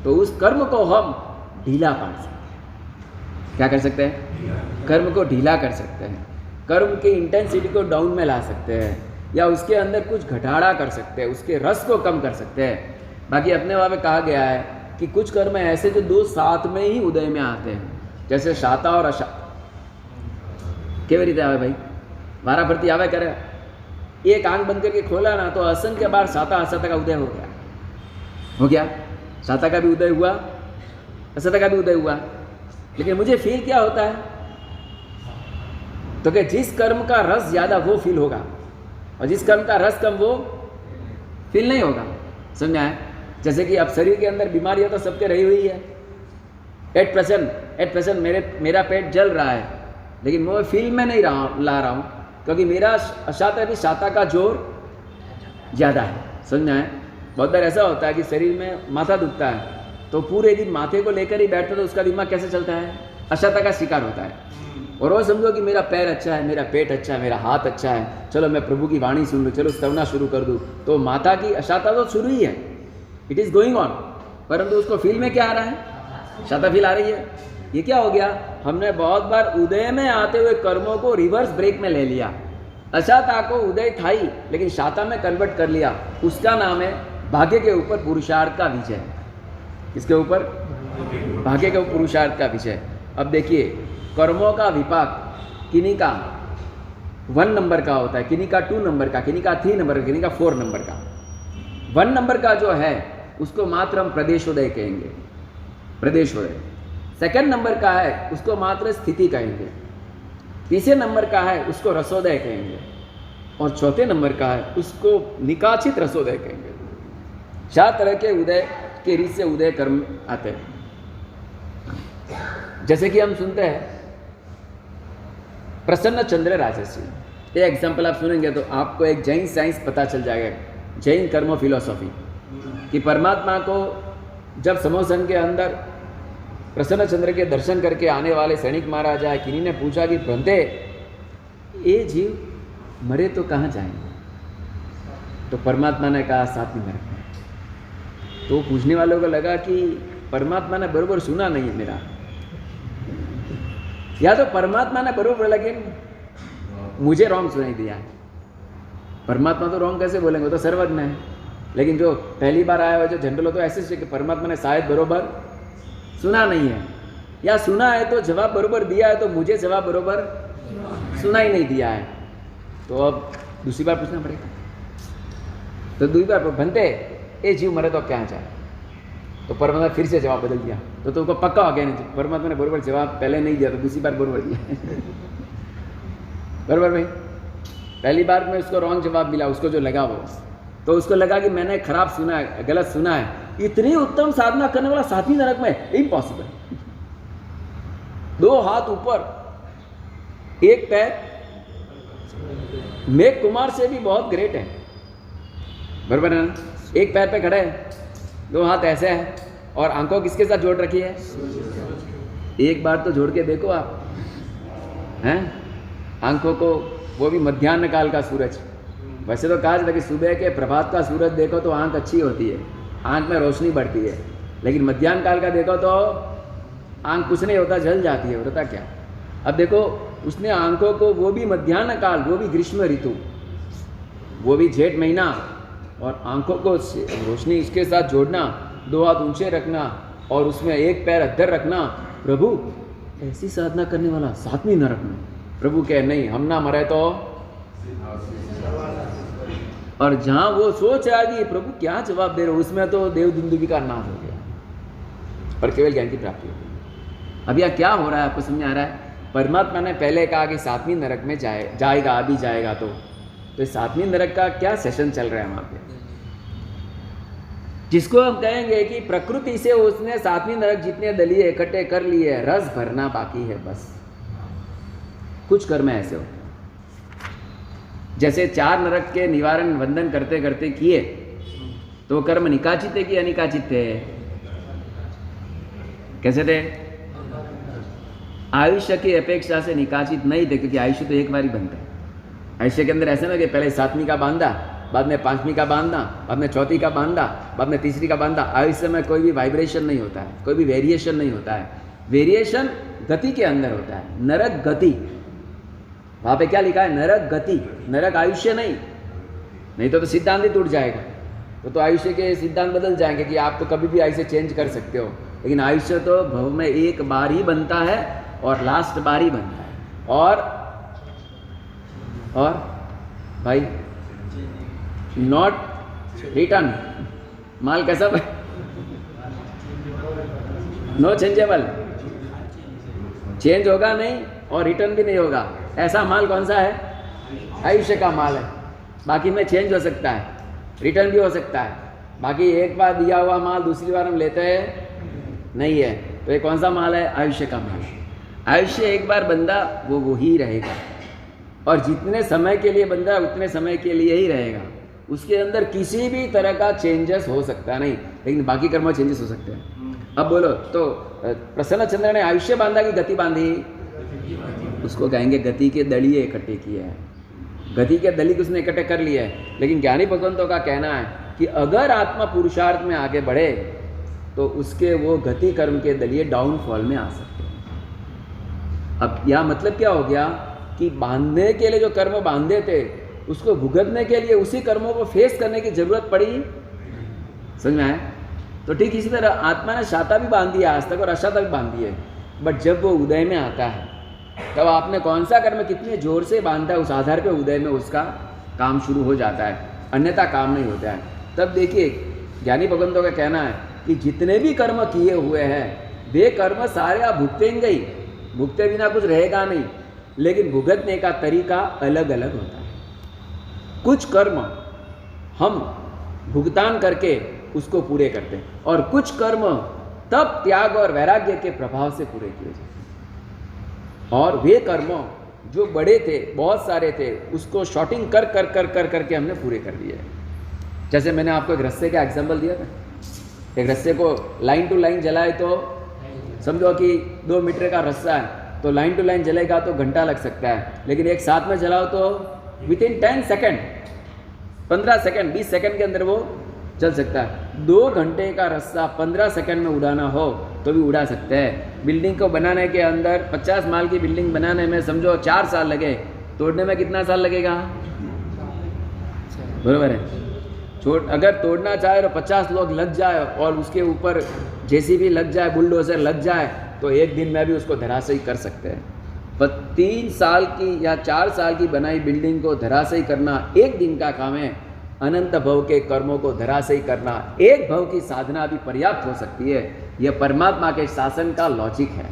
तो उस कर्म को हम ढीला पाड़ सकते हैं। क्या कर सकते हैं? कर्म को ढीला कर सकते हैं, कर्म की इंटेंसिटी को डाउन में ला सकते हैं, या उसके अंदर कुछ घटाड़ा कर सकते हैं, उसके रस को कम कर सकते हैं। बाकी अपने वहाँ पे कहा गया है कि कुछ कर्म ऐसे जो दो साथ में ही उदय में आते हैं, जैसे शाता और अशा केवी रीते आवे भाई? वाराफरती आवे करे। एक आंख बंद करके खोला ना तो असंख्य बार साता असाता का उदय हो गया। हो गया? साता का भी उदय हुआ, असाता का भी उदय हुआ। लेकिन मुझे फील क्या होता है? तो कि जिस कर्म का रस ज़्यादा वो फील होगा, और जिस कर्म का रस कम वो फील नहीं होगा। समझा है? जैसे कि अब शरीर के अंदर बीमारियां तो सबके रही हुई है। एट प्रेजेंट मेरा पेट जल रहा है, लेकिन मैं फील में नहीं ला रहा हूँ, क्योंकि मेरा अशाता भी शाता का जोर ज़्यादा है। समझना है? बहुत बार ऐसा होता है कि शरीर में माथा दुखता है तो पूरे दिन माथे को लेकर ही बैठता, तो उसका दिमाग कैसे चलता है? अशाता का शिकार होता है। और वो समझो कि मेरा पैर अच्छा है, मेरा पेट अच्छा है, मेरा हाथ अच्छा है, चलो मैं प्रभु की वाणी सुन लूँ, चलो स्तवना शुरू कर दूँ, तो माता की अशाता तो शुरू ही है, इट इज़ गोइंग ऑन, परंतु उसको फील में क्या आ रहा है? शाता फील आ रही है। ये क्या हो गया? हमने बहुत बार उदय में आते हुए कर्मों को रिवर्स ब्रेक में ले लिया। अशाता को उदय था ही, लेकिन शाता में कन्वर्ट कर लिया। उसका नाम है भाग्य के ऊपर पुरुषार्थ का विजय। किसके ऊपर? भाग्य के ऊपर पुरुषार्थ का विजय। अब देखिए, कर्मों का विपाक किन्हीं का 1 नंबर का होता है, किन्हीं का 2 नंबर का, किन्हीं का 3 नंबर का, किन्हीं का 4 नंबर का। 1 नंबर का जो है उसको मात्र हम प्रदेशोदय कहेंगे, प्रदेशोदय। 2nd नंबर का है उसको मात्र स्थिति कहेंगे। 3 नंबर का है उसको रसोदय कहेंगे, और 4थे नंबर का है उसको निकाचित रसोदय कहेंगे। 4 तरह के उदय के रीत से उदय कर्म आते हैं। जैसे कि हम सुनते हैं प्रसन्न चंद्र राजर्षि, ये एग्जाम्पल आप सुनेंगे तो आपको एक जैन साइंस पता चल जाएगा, जैन कर्म फिलोसॉफी, कि परमात्मा को जब समोसन के अंदर प्रसन्न चंद्र के दर्शन करके आने वाले सैनिक महाराजा है, किन्हीं ने पूछा कि भ्रंते ये जीव मरे तो कहाँ जाएंगे? तो परमात्मा ने कहा 7वीं नरक में। तो पूछने वालों को लगा कि परमात्मा ने बरोबर सुना नहीं है मेरा, या तो परमात्मा ने बरोबर लेकिन मुझे रॉन्ग सुनाई दिया है। परमात्मा तो रॉन्ग कैसे बोलेंगे, वो तो सर्वज्ञ है। लेकिन जो पहली बार आया हुआ जो जनरल हो तो ऐसे कि परमात्मा ने शायद बरोबर सुना नहीं है, या सुना है तो जवाब बरोबर दिया है तो मुझे जवाब बरोबर सुना ही नहीं दिया है। तो अब दूसरी बार पूछना पड़ेगा। तो दूसरी बार भंते ये जीव मरे तो क्या जाए? तो परमात्मा फिर से जवाब बदल दिया, तो तुमको पक्का हो गया नहीं, परमात्मा ने बरोबर जवाब पहले नहीं दिया तो दूसरी बार बरोबर दिया बरोबर भाई? पहली बार में उसको रॉन्ग जवाब मिला, उसको जो लगा वो, तो उसको लगा कि मैंने खराब सुना है, गलत सुना है। इतनी उत्तम साधना करने वाला 7वीं नरक में, इम्पॉसिबल। 2 हाथ ऊपर, 1 पैर, मेघ कुमार से भी बहुत ग्रेट है, बरोबर है ना? 1 पैर पे खड़े है, 2 हाथ ऐसे है, और आंखों किसके साथ जोड़ रखी है? एक बार तो जोड़ के देखो आप, हैं? आंखों को, वो भी मध्याह्न काल का सूरज। वैसे तो कहा जाता है कि सुबह के प्रभात का सूरज देखो तो आंख अच्छी होती है, आंख में रोशनी बढ़ती है, लेकिन मध्याह्न काल का देखो तो आंख कुछ नहीं होता, जल जाती है। होता क्या? अब देखो उसने आंखों को, वो भी मध्याह्न काल, वो भी ग्रीष्म ऋतु, वो भी जेठ महीना, और आंखों को रोशनी इसके साथ जोड़ना, 2 हाथ ऊंचे रखना और उसमें 1 पैर अद्धर रखना। प्रभु ऐसी साधना करने वाला 7वीं नरक में। प्रभु कहे नहीं, हम ना मरे तो और जहां वो सोच रहा है कि प्रभु क्या जवाब दे रहे हो, उसमें तो देव दुंदुभी का नाश हो गया और केवल ज्ञान की प्राप्ति होगी। अब यह क्या हो रहा है, आपको समझ आ रहा है? परमात्मा ने पहले कहा कि 7वीं नरक में जाएगा, अभी जाएगा तो इस 7वीं नरक का क्या सेशन चल रहा है वहां पे, जिसको हम कहेंगे कि प्रकृति से उसने 7वीं नरक जितने दलिए इकट्ठे कर लिए, रस भरना बाकी है बस। कुछ कर्म ऐसे होते हैं जैसे 4 नरक के निवारण वंदन करते करते किए तो कर्म निकाचित है कि अनिकाचित थे? कैसे थे? आयुष्य की अपेक्षा से निकाचित नहीं थे, क्योंकि आयुष्य तो एक बार ही बनता है। आयुष्य के अंदर ऐसा ना कि पहले 7वीं का बांधा, बाद में 5वीं का बांधा, बाद में 4वीं का बांधा, बाद में 3री का बांधा। आयुष्य में कोई भी वाइब्रेशन नहीं होता है, कोई भी वेरिएशन नहीं होता है। वेरिएशन गति के अंदर होता है, नरक गति। वहां पे क्या लिखा है? नरक गति, नरक आयुष्य नहीं तो सिद्धांत ही टूट जाएगा। तो आयुष्य के सिद्धांत बदल जाएंगे कि आप तो कभी भी आयुष्य चेंज कर सकते हो, लेकिन आयुष्य तो भव में एक बार ही बनता है और लास्ट बार ही बनता है। और भाई नॉट रिटर्न, माल कैसा भाई? नो चेंजेबल, चेंज होगा नहीं और रिटर्न भी नहीं होगा। ऐसा माल कौन सा है? आयुष्य का माल है। बाकी में चेंज हो सकता है, रिटर्न भी हो सकता है। बाकी एक बार दिया हुआ माल दूसरी बार हम लेते हैं नहीं है। तो ये कौन सा माल है? आयुष्य का माल। आयुष्य एक बार बंदा वो ही रहेगा, और जितने समय के लिए बंदा उतने समय के लिए ही रहेगा। उसके अंदर किसी भी तरह का चेंजेस हो सकता नहीं, लेकिन बाकी कर्म चेंजेस हो सकते हैं। अब बोलो तो प्रसन्न चंद्र ने आयुष्य बांधा कि गति बांधी? उसको कहेंगे गति के दलिए इकट्ठे किए हैं, गति के दली उसने इकट्ठे कर लिए है। लेकिन ज्ञानी भगवंतों का कहना है कि अगर आत्मा पुरुषार्थ में आगे बढ़े तो उसके वो गति कर्म के दलिए डाउनफॉल में आ सकते हैं। अब यह मतलब क्या हो गया कि बांधने के लिए जो कर्म बांधे थे उसको भुगतने के लिए उसी कर्मों को फेस करने की जरूरत पड़ी। समझ में आया? तो ठीक इसी तरह आत्मा ने शाता भी बांध दिया आज तक और अशाता भी बांध दी है, बट जब वो उदय में आता है तब आपने कौन सा कर्म कितने जोर से बांधा है, उस आधार पे उदय में उसका काम शुरू हो जाता है, अन्यथा काम नहीं होता है। तब देखिए ज्ञानी भगवंतों का कहना है कि जितने भी कर्म किए हुए हैं वे कर्म सारे आप भुगतेंगे ही, भुगते बिना कुछ रहेगा नहीं, लेकिन भुगतने का तरीका अलग अलग होता है। कुछ कर्म हम भुगतान करके उसको पूरे करते हैं और कुछ कर्म तब त्याग और वैराग्य के प्रभाव से पूरे किए जाते हैं। और वे कर्म जो बड़े थे, बहुत सारे थे, उसको शॉर्टिंग कर करके हमने पूरे कर दिए। जैसे मैंने आपको एक रस्से का एग्जाम्पल दिया था, एक रस्से को लाइन टू लाइन जलाए तो समझो कि 2 मीटर का रस्सा है, तो लाइन टू लाइन जलेगा तो घंटा लग सकता है, लेकिन एक साथ में जलाओ तो विथिन 10 सेकेंड, 15 सेकेंड, 20 सेकेंड के अंदर वो चल सकता है। 2 घंटे का रस्सा 15 सेकेंड में उड़ाना हो तो भी उड़ा सकते हैं। बिल्डिंग को बनाने के अंदर 50 माल की बिल्डिंग बनाने में समझो 4 साल लगे, तोड़ने में कितना साल लगेगा? बरोबर है। अगर तोड़ना चाहे तो 50 लोग लग जाए और उसके ऊपर जेसीबी लग जाए, बुलडोजर लग जाए, तो एक दिन में भी उसको धराशायी कर सकते हैं। पर 3 साल की या 4 साल की बनाई बिल्डिंग को धराशायी करना एक दिन का काम है। अनंत भव के कर्मों को धराशायी करना एक भव की साधना भी पर्याप्त हो सकती है। यह परमात्मा के शासन का लॉजिक है।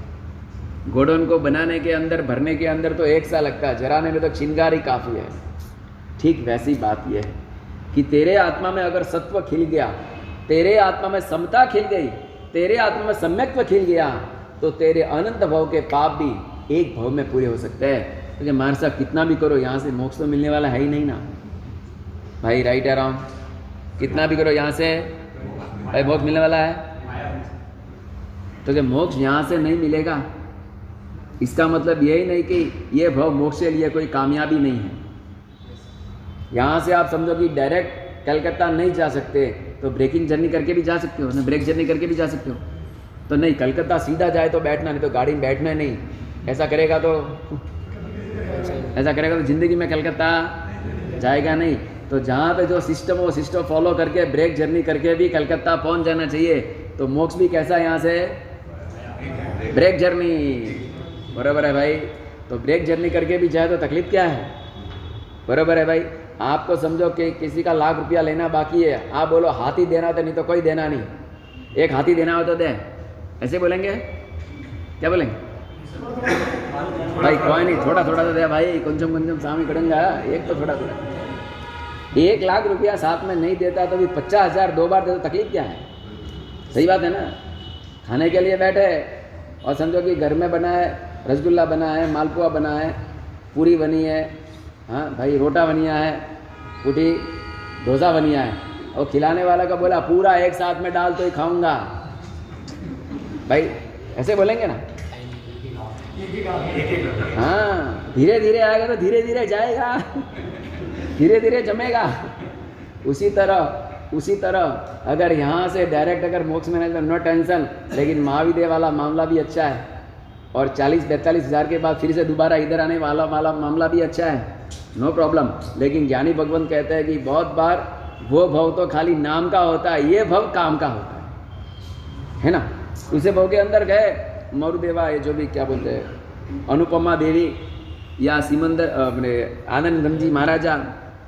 घोड़ों को बनाने के अंदर, भरने के अंदर तो 1 साल लगता है, जराने में तो चिंगारी काफ़ी है। ठीक वैसी बात यह है कि तेरे आत्मा में अगर सत्व खिल गया, तेरे आत्मा में समता खिल गई, तेरे आत्मा में सम्यक्त्व खिल गया, तो तेरे अनंत भव के पाप भी एक भव में पूरे हो सकते हैं। क्योंकि मार साहब कितना भी करो यहाँ से मोक्ष तो मिलने वाला है ही नहीं ना भाई, राइट अराउंड, कितना भी करो यहाँ से भाई मोक्ष मिलने वाला है। तो जब मोक्ष यहाँ से नहीं मिलेगा, इसका मतलब यही नहीं कि ये भव मोक्ष के लिए कोई कामयाबी नहीं है। यहाँ से आप समझो कि डायरेक्ट कलकत्ता नहीं जा सकते, तो ब्रेकिंग जर्नी करके भी जा सकते हो ना, ब्रेक जर्नी करके भी जा सकते हो। तो नहीं, कलकत्ता सीधा जाए तो बैठना, नहीं तो गाड़ी में बैठना नहीं। ऐसा करेगा तो ज़िंदगी में कलकत्ता जाएगा नहीं। तो जहाँ पे जो सिस्टम वो सिस्टम फॉलो करके ब्रेक जर्नी करके भी कलकत्ता पहुँच जाना चाहिए। तो मोक्ष भी कैसा यहाँ से ब्रेक जर्नी, बराबर है भाई। तो ब्रेक जर्नी करके भी जाए तो तकलीफ क्या है? बराबर है भाई। आपको समझो कि किसी का लाख रुपया लेना बाकी है, आप बोलो हाथी देना तो नहीं तो कोई देना नहीं, एक हाथी देना हो तो दे, ऐसे बोलेंगे? क्या बोलेंगे भाई? कोई नहीं, थोड़ा थोड़ा तो दे भाई, कुंचम कुंचम स्वामी करेंगे, एक तो थोड़ा थोड़ा। 1 लाख रुपया साथ में नहीं देता तो भी 50,000 2 बार दे तो तकलीफ क्या है? सही बात है ना। खाने के लिए बैठे और समझो कि घर में बना है, रसगुल्ला बना है, मालपुआ बना है, पूरी बनी है, हाँ भाई रोटा बनिया है, पुटी डोसा बनिया है, और खिलाने वाला का बोला पूरा एक साथ में डाल तो ही खाऊंगा, भाई ऐसे बोलेंगे ना? हाँ, धीरे धीरे आएगा तो धीरे धीरे जाएगा, धीरे धीरे जमेगा। उसी तरह अगर यहाँ से डायरेक्ट अगर मोक्ष में नहीं तो नो टेंशन, लेकिन महाविद्या वाला मामला भी अच्छा है, और 40-42 हज़ार के बाद फिर से दोबारा इधर आने वाला मामला भी अच्छा है, नो प्रॉब्लम। लेकिन ज्ञानी भगवान कहते हैं कि बहुत बार वो भव तो खाली नाम का होता है, ये भव काम का होता है ना। उसे भव के अंदर गए मरुदेवा, ये जो भी क्या बोलते हैं, अनुपमा देवी या सिमंदर अपने आनंद जी महाराजा,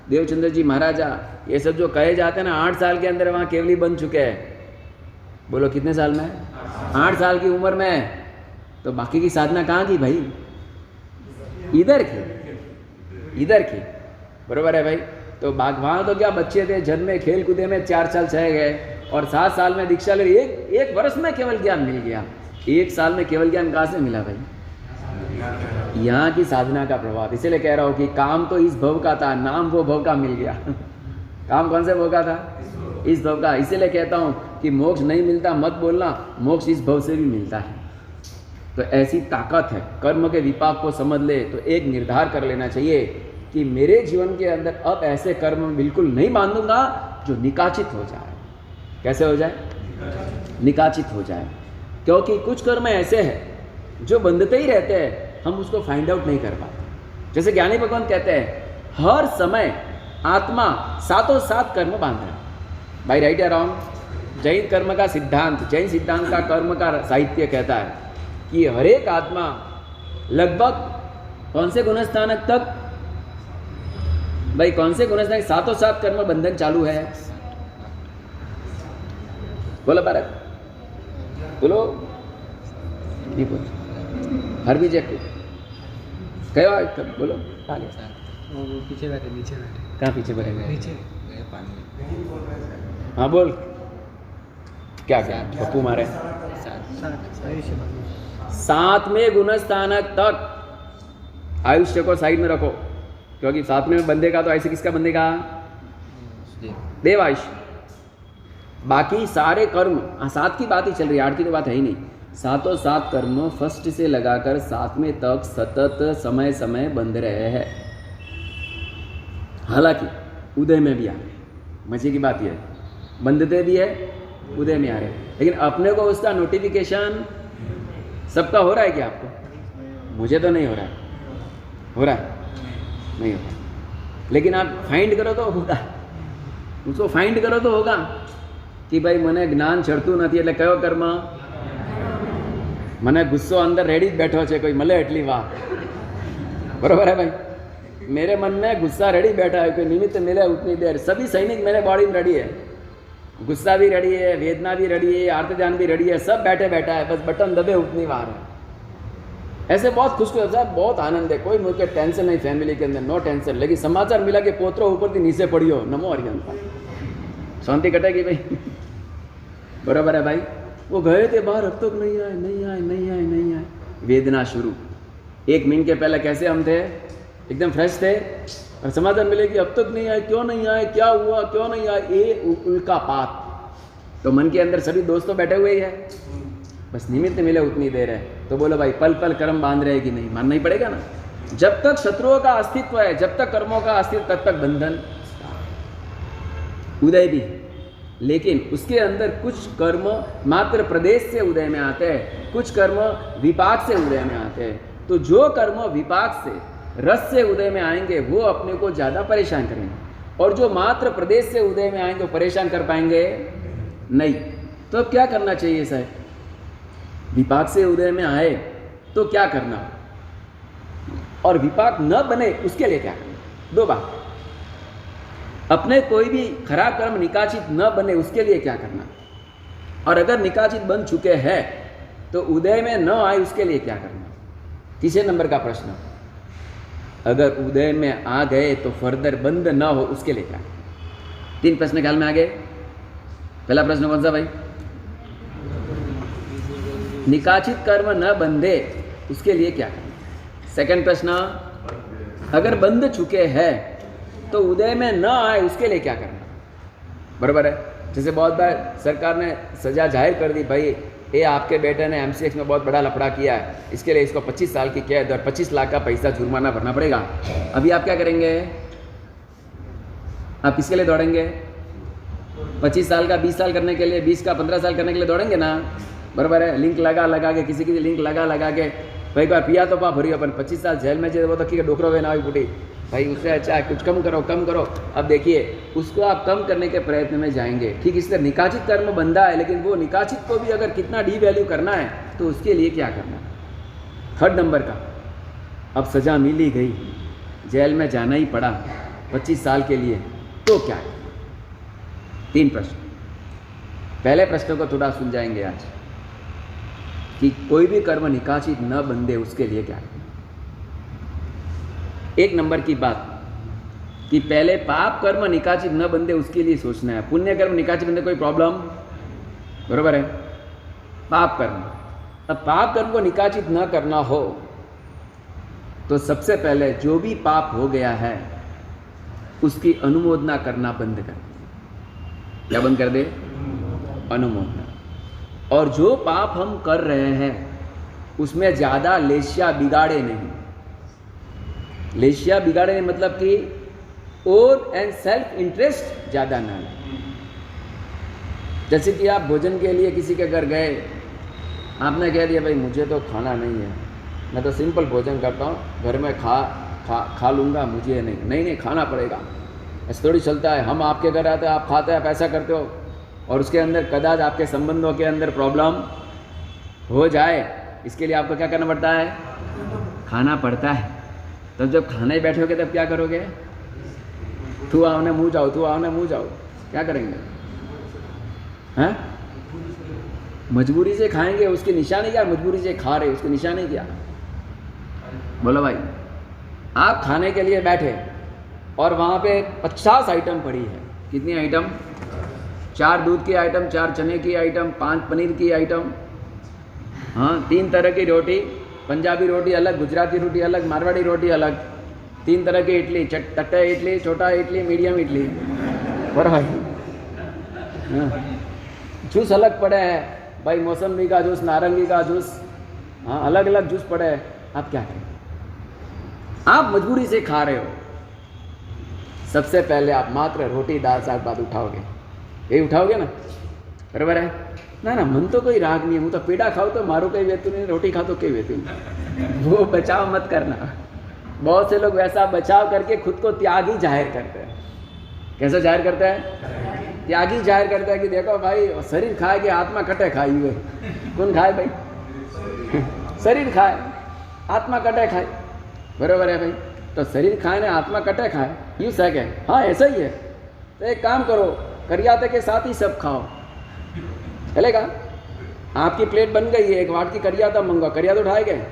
देवचंद्र जी महाराजा, ये सब जो कहे जाते हैं ना, 8 साल के अंदर वहाँ केवली बन चुके हैं। बोलो कितने साल में? 8 साल की उम्र में। तो बाकी की साधना कहाँ की भाई? इधर की, बराबर है भाई। तो वहाँ तो क्या बच्चे थे, जन्मे खेल कूदे में 4 साल चले गए, और 7 साल में दीक्षा ले, एक वर्ष में केवल ज्ञान मिल गया। 1 साल में केवल ज्ञान कहाँ से मिला भाई? यहाँ की साधना का प्रभाव। इसीलिए कह रहा हूँ कि काम तो इस भव का था, नाम वो भव का मिल गया। काम कौन से भव का था? इस भव का। इसीलिए कहता हूँ कि मोक्ष नहीं मिलता मत बोलना, मोक्ष इस भव से भी मिलता है। तो ऐसी ताकत है, कर्म के विपाक को समझ ले तो एक निर्धार कर लेना चाहिए कि मेरे जीवन के अंदर अब ऐसे कर्म बिल्कुल नहीं बांधूंगा जो निकाचित हो जाए। कैसे हो जाए? निकाचित हो जाए। क्योंकि कुछ कर्म ऐसे हैं जो बंधते ही रहते हैं, हम उसको फाइंड आउट नहीं कर पाते। जैसे ज्ञानी भगवान कहते हैं, हर समय आत्मा 7 कर्म बांध रहा है। भाई राइट या रॉन्ग? जैन कर्म का सिद्धांत, जैन सिद्धांत का कर्म का साहित्य कहता है कि हर एक आत्मा लगभग कौन से गुणस्थानक तक, भाई कौन से गुणस्थानक 7 कर्म बंधन चालू है? बोलो भारत, बोलो नहीं बोलो, हर भी जगह कहो, बोलो वो पीछे बैठे, नीचे बैठे। कहाँ पीछे बैठे? नीचे हाँ बोल, क्या पप्पू मारे? 7वें गुणस्थानक तक आयुष्य को साइड में रखो, क्योंकि 7वें बंधेगा तो ऐसे किसका बंधेगा? देव आयुष्य। बाकी सारे कर्म, 7 की बात ही चल रही है, 8 की तो बात है ही नहीं। 7 कर्म फर्स्ट से लगाकर 7वें तक सतत समय समय बंध रहे हैं। हालांकि उदय में भी आ रहे, मजे की बात यह है, बंधते भी है, उदय में आ रहे, लेकिन अपने को उसका नोटिफिकेशन सबका हो रहा है क्या आपको? मुझे तो नहीं हो रहा है। हो रहा है? नहीं हो रहा। लेकिन आप फाइंड करो तो होगा, उसको फाइंड करो तो होगा कि भाई મને જ્ઞાન ચડતું નથી એટલે કયો કર્મ? મને ગુસ્સો અંદર રેડી જ બેઠો છે, કોઈ મળે એટલી વાહ, बराबर है भाई? मेरे मन में गुस्सा रेडी बैठा है, कोई निमित्त मिले उतनी देर। सभी सैनिक मेरे बॉडी में रेडी है, गुस्सा भी रेडी है, वेदना भी रेडी है, आर्त ध्यान भी रेडी है, सब बैठे बैठा है, बस बटन दबे उतनी बार है। ऐसे बहुत खुश होता है, बहुत आनंद है, कोई मुझे टेंशन नहीं, फैमिली के अंदर नो टेंशन। लेकिन समाचार मिला कि पोतरो ऊपर थी नीचे पड़ियो, नमो हरियन, शांति कटेगी भाई? बराबर है भाई? वो गए थे बाहर, अब तक नहीं आए, नहीं आए, नहीं आए, नहीं आए, वेदना शुरू। 1 मिनट के पहले कैसे हम थे, एकदम फ्रेश थे, और समाचार मिले कि अब तक नहीं आए, क्यों नहीं आए, क्या हुआ, क्यों नहीं आए, ये उल्का पात। तो मन के अंदर सभी दोस्तों बैठे हुए ही है, बस निमित्त मिले उतनी देर है। तो बोलो भाई पल पल कर्म बांध रहे कि नहीं? मानना ही पड़ेगा ना। जब तक शत्रुओं का अस्तित्व है, जब तक कर्मों का अस्तित्व, तब तक बंधन, उदय भी। लेकिन उसके अंदर कुछ कर्म मात्र प्रदेश से उदय में आते हैं, कुछ कर्म विपाक से उदय में आते हैं। तो जो कर्म विपाक से, रस से उदय में आएंगे वो अपने को ज़्यादा परेशान करेंगे, और जो मात्र प्रदेश से उदय में आएंगे वो परेशान कर पाएंगे नहीं। तो अब क्या करना चाहिए साहब? विपाक से उदय में आए तो क्या करना, और विपाक न बने उसके लिए क्या करना? दो बात, अपने कोई भी खराब कर्म निकाचित न बने उसके लिए क्या करना, और अगर निकाचित बन चुके हैं तो उदय में न आए उसके लिए क्या करना। तीसरे नंबर का प्रश्न, अगर उदय में आ गए तो फर्दर बंद न हो उसके लिए क्या। 3 प्रश्न ख्याल में आ गए। पहला प्रश्न कौन सा भाई? निकाचित कर्म न बंधे उसके लिए क्या करना। सेकंड प्रश्न, अगर बंध चुके हैं तो उदय में न आए उसके लिए क्या करना। बराबर है। जैसे बहुत बार सरकार ने सजा जाहिर कर दी, भाई ये आपके बेटे ने MCX में बहुत बड़ा लफड़ा किया है, इसके लिए इसको 25 साल की कैद और 25 लाख का पैसा जुर्माना भरना पड़ेगा। अभी आप क्या करेंगे? आप किसके लिए दौड़ेंगे? 25 साल का 20 साल करने के लिए, 20 का 15 साल करने के लिए दौड़ेंगे ना। बराबर है। लिंक लगा के किसी लिंक लगा के भाई एक बार पिया तो पा भरी अपन 25 साल जेल में वो तो ठीक है, डोकरो वे ना हुई पुटी भाई, उससे अच्छा है कुछ कम करो। अब देखिए उसको आप कम करने के प्रयत्न में जाएंगे। ठीक इसलिए निकाचित कर्म बंधा है, लेकिन वो निकाचित को भी अगर कितना डी वैल्यू करना है तो उसके लिए क्या करना। थर्ड नंबर का, अब सज़ा मिल ही गई, जेल में जाना ही पड़ा 25 साल के लिए, तो क्या है। 3 प्रश्न। पहले प्रश्न को थोड़ा सुलझाएंगे आज कि कोई भी कर्म निकाचित न बंधे उसके लिए क्या है। 1 नंबर की बात कि पहले पाप कर्म निकाचित न बंधे उसके लिए सोचना है। पुण्य कर्म निकाचित बंधे कोई प्रॉब्लम, बरोबर है। पाप कर्म, अब पाप कर्म को निकाचित न करना हो तो सबसे पहले जो भी पाप हो गया है उसकी अनुमोदना करना बंद कर दे। क्या बंद कर दे? अनुमोदना। और जो पाप हम कर रहे हैं उसमें ज़्यादा लेशिया बिगाड़े नहीं। लेशिया बिगाड़े नहीं मतलब कि ओन एंड सेल्फ इंटरेस्ट ज़्यादा ना ले। जैसे कि आप भोजन के लिए किसी के घर गए, आपने कह दिया भाई मुझे तो खाना नहीं है, मैं तो सिंपल भोजन करता हूँ, घर में खा लूँगा, मुझे नहीं खाना पड़ेगा। ऐसा थोड़ी चलता है। हम आपके घर आते हैं, आप खाते हैं, पैसा करते हो, और उसके अंदर कदाच आपके संबंधों के अंदर प्रॉब्लम हो जाए, इसके लिए आपको क्या करना पड़ता है? खाना पड़ता है। तब जब खाने बैठोगे तब क्या करोगे? तू आओ मुँह जाओ, क्या करेंगे? हैं? मजबूरी से खाएंगे, उसकी निशानी क्या? मजबूरी से खा रहे, उसकी निशानी क्या? बोलो भाई। आप खाने के लिए बैठे और वहाँ पे 50 आइटम पड़ी है। कितनी आइटम? 4 दूध की आइटम, 4 चने की आइटम, 5 पनीर की आइटम, हाँ 3 तरह की रोटी, पंजाबी रोटी अलग, गुजराती रोटी अलग, मारवाड़ी रोटी अलग, 3 तरह की इडली, तट्टा इडली, छोटा इडली, मीडियम इडली, बराबर। हाँ, जूस अलग पड़े हैं भाई, मौसमी का जूस, नारंगी का जूस, हाँ अलग अलग जूस पड़े हैं। आप क्या करें? आप मजबूरी से खा रहे हो। सबसे पहले आप मात्र रोटी दाल साग भात उठाओगे, ये उठाओगे ना, बराबर है ना। मन तो कोई राग नहीं है, हूँ तो पेड़ा खाओ तो मारो कहीं वेतु नहीं, रोटी खाओ तो कहीं वेतु नहीं। वो बचाव मत करना। बहुत से लोग वैसा बचाव करके खुद को त्यागी जाहिर करते हैं। कैसा जाहिर करता है? त्यागी जाहिर करता है कि देखो भाई शरीर खाए कि आत्मा कटे खाई हुए। कौन खाए भाई? शरीर खाए, आत्मा कटे खाए, बराबर है भाई। तो शरीर खाए ना आत्मा कटे खाए, यूँ सह के, हाँ ऐसा ही है। तो एक काम करो, करियाते के साथ ही सब खाओ, चलेगा? आपकी प्लेट बन गई है, 1 वाट की करियाता मंगवाओ, करियाता उठाए गए,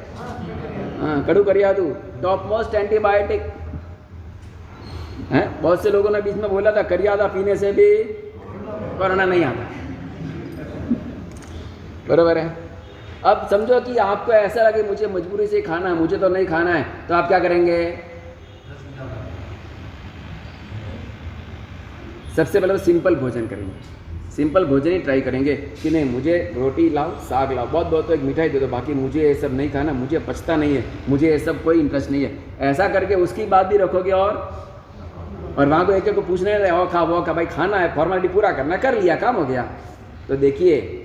हाँ कड़ू करियातू, टॉप मोस्ट एंटीबायोटिक है। बहुत से लोगों ने बीच में बोला था करियाता पीने से भी कोरोना नहीं आता, बराबर है। अब समझो कि आपको ऐसा लगे मुझे मजबूरी से खाना है, मुझे तो नहीं खाना है, तो आप क्या करेंगे? सबसे पहले तो सिंपल भोजन करेंगे। सिंपल भोजन ही ट्राई करेंगे कि नहीं मुझे रोटी लाओ, साग लाओ, बहुत तो एक मिठाई दे दो, बाकी मुझे ये सब नहीं खाना, मुझे पचता नहीं है, मुझे ये सब कोई इंटरेस्ट नहीं है। ऐसा करके उसकी बात भी रखोगे और वहाँ को एक को पूछने रहे हो खा वो खा, भाई खाना है, फॉर्मेलिटी पूरा करना, कर लिया, काम हो गया। तो देखिए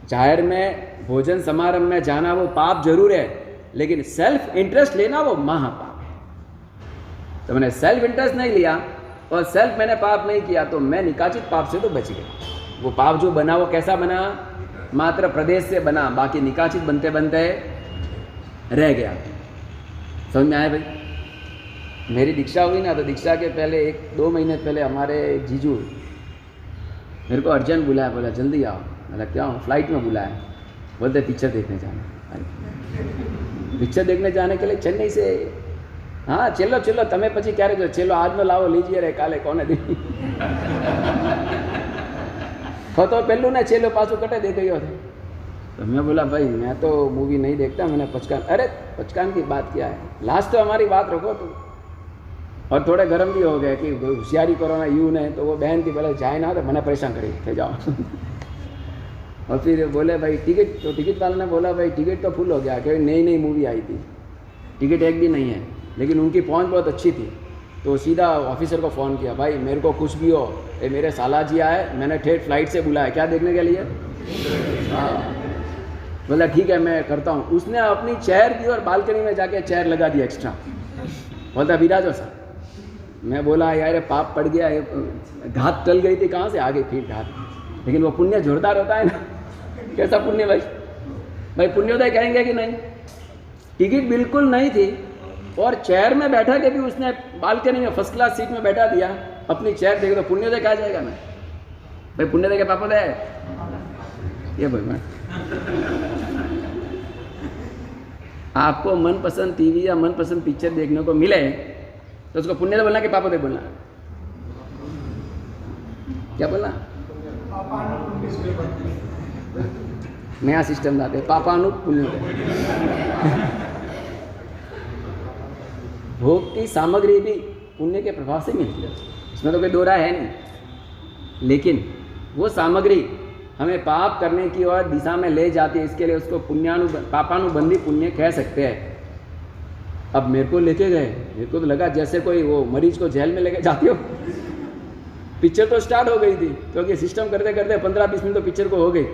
जाहिर में भोजन समारंभ में जाना वो पाप जरूर है, लेकिन सेल्फ इंटरेस्ट लेना वो महापाप है। तो मैंने सेल्फ इंटरेस्ट नहीं लिया और सेल्फ मैंने पाप नहीं किया, तो मैं निकाचित पाप से तो बच गया। वो पाप जो बना वो कैसा बना? मात्र प्रदेश से बना, बाकी निकाचित बनते बनते रह गया। समझ में आया भाई? मेरी दीक्षा हुई ना, तो दीक्षा के पहले 1-2 महीने पहले हमारे जीजू मेरे को अर्जेंट बुलाया, बोला जल्दी आओ। बोला क्या हूँ, फ्लाइट में बुलाया, बोलते पिक्चर देखने जाना। अरे पिक्चर देखने जाने के लिए चेन्नई से, हाँ चलो चलो तमें પછી ક્યારે જો ચલો આજનો લાવો લીજીએ રે કાલે કોને દી तो पहलू ने चलो पाछू कटे दे गयो थे। तो मैं बोला भाई मैं तो मूवी नहीं देखता, मैंने पचकान, अरे पचकान की बात क्या है, लास्ट तो हमारी बात रखो तुम। और थोड़े गर्म भी हो गए कि होशियारी करो ना यू ने, तो वो बहन थी बोले जाए ना तो मैंने परेशान करी थे जाओ और फिर बोले भाई टिकट, तो टिकट वाले ने बोला भाई टिकट तो फुल हो गया, क्योंकि नई नई मूवी आई थी, टिकट एक भी नहीं है, लेकिन उनकी पहुंच बहुत अच्छी थी। तो सीधा ऑफिसर को फ़ोन किया, भाई मेरे को कुछ भी हो, ये मेरे साला जी आए, मैंने ठेठ फ्लाइट से बुलाया, क्या देखने के लिए? हाँ बोला ठीक है मैं करता हूँ। उसने अपनी चेयर दी और बालकनी में जाके चेयर लगा दिया एक्स्ट्रा, बोलता विराजो सर। मैं बोला यार पाप पड़ गया, घात टल गई थी, कहाँ से आ गई फिर घात, लेकिन वो पुण्य जोरदार होता है ना। कैसा पुण्य भाई, भाई पुण्योदय कहेंगे कि नहीं। टिकट बिल्कुल नहीं थी और चेयर में बैठा के भी उसने बालकनी में फर्स्ट क्लास सीट में बैठा दिया, अपनी चेयर देखे तो पुण्योदय कहा जाएगा ना भाई, पुण्योदय के पापा दे ये भाई। आपको मनपसंद टीवी या मनपसंद पिक्चर देखने को मिले तो उसको पुण्योदय बोलना कि पापोदय बोलना, क्या बोलना? नया सिस्टम लाते पापानु पुण्योदय। भोग की सामग्री भी पुण्य के प्रभाव से मिलती है, इसमें तो कोई दो राय है नहीं, लेकिन वो सामग्री हमें पाप करने की ओर दिशा में ले जाती है, इसके लिए उसको पापानुबंधी पुण्य कह सकते हैं। अब मेरे को लेके गए, मेरे को तो लगा जैसे कोई वो मरीज को जेल में लेके जाते हो। पिक्चर तो स्टार्ट हो गई थी, क्योंकि सिस्टम करते करते 15-20 मिनट तो पिक्चर को हो गई,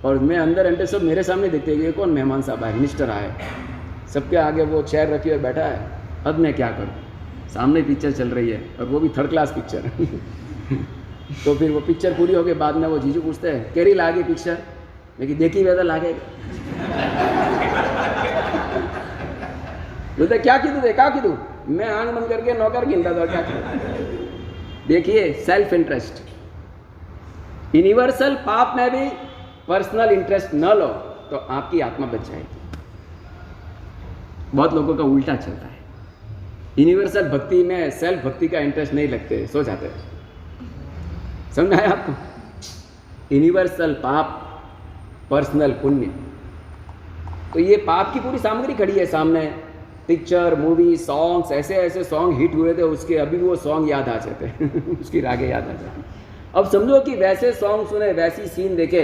और मैं अंदर अंदर सब मेरे सामने देखते ये कौन मेहमान साहब आए, मिनिस्टर आए, सबके आगे वो चेयर रखी हुई बैठा है। अब मैं क्या करूं, सामने पिक्चर चल रही है और वो भी 3rd क्लास पिक्चर तो फिर वो पिक्चर पूरी हो गई, बाद में वो जीजू पूछते हैं केरी लागे पिक्चर, लेकिन देखी वेदा लागे बोलते क्या कीधु देखा कीधु, मैं आंख बंद करके नौकर गिनता था क्या कीधु। देखिए सेल्फ इंटरेस्ट, यूनिवर्सल पाप में भी पर्सनल इंटरेस्ट न लो तो आपकी आत्मा बच जाएगी। बहुत लोगों का उल्टा चलता है, यूनिवर्सल भक्ति में सेल्फ भक्ति का इंटरेस्ट नहीं लगते, सो जाते हैं। समझ आया आपको? यूनिवर्सल पाप, पर्सनल पुण्य, तो ये पाप की पूरी सामग्री खड़ी है सामने। पिक्चर, मूवी, सॉन्ग्स, ऐसे ऐसे सॉन्ग हिट हुए थे उसके, अभी भी वो सॉन्ग याद आ जाते हैं उसकी रागें याद आ जाती। अब समझो कि वैसे सॉन्ग सुने, वैसी सीन देखे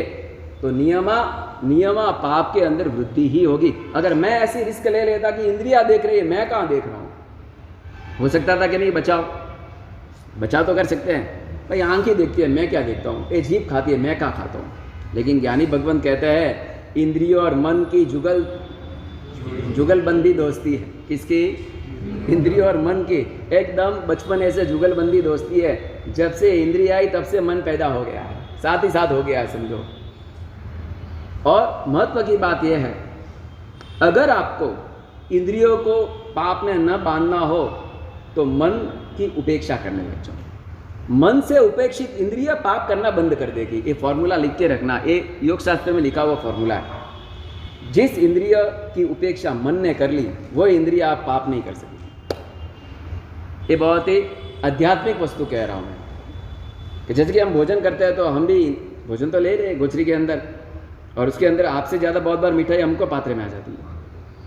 तो नियमा पाप के अंदर वृद्धि ही होगी। अगर मैं ऐसी रिस्क ले लेता कि इंद्रिया देख रही है, मैं कहाँ देख रहा हूँ, हो सकता था कि नहीं बचाव तो कर सकते हैं भाई, आंख ही देखती है मैं क्या देखता हूँ, ये जीभ खाती है मैं क्या खाता हूँ। लेकिन ज्ञानी भगवंत कहते हैं इंद्रियों और मन की जुगलबंदी दोस्ती है। किसकी? इंद्रियों और मन की एकदम बचपन से जुगलबंदी दोस्ती है। जब से इंद्रिय आई तब से मन पैदा हो गया है, साथ ही साथ हो गया है समझो। और महत्व की बात यह है, अगर आपको इंद्रियों को पाप में न बांधना हो तो मन की उपेक्षा करने लग जाओ। मन से उपेक्षित इंद्रिय पाप करना बंद कर देगी। ये फॉर्मूला लिख के रखना, ये योग शास्त्र में लिखा हुआ फॉर्मूला है। जिस इंद्रिय की उपेक्षा मन ने कर ली वो इंद्रिय आप पाप नहीं कर सकते। ये बहुत ही आध्यात्मिक वस्तु कह रहा हूँ मैं, कि जैसे कि हम भोजन करते हैं तो हम भी भोजन तो ले रहे हैं गोचरी के अंदर, और उसके अंदर आपसे ज़्यादा बहुत बार मिठाई हमको पात्रे में आ जाती है,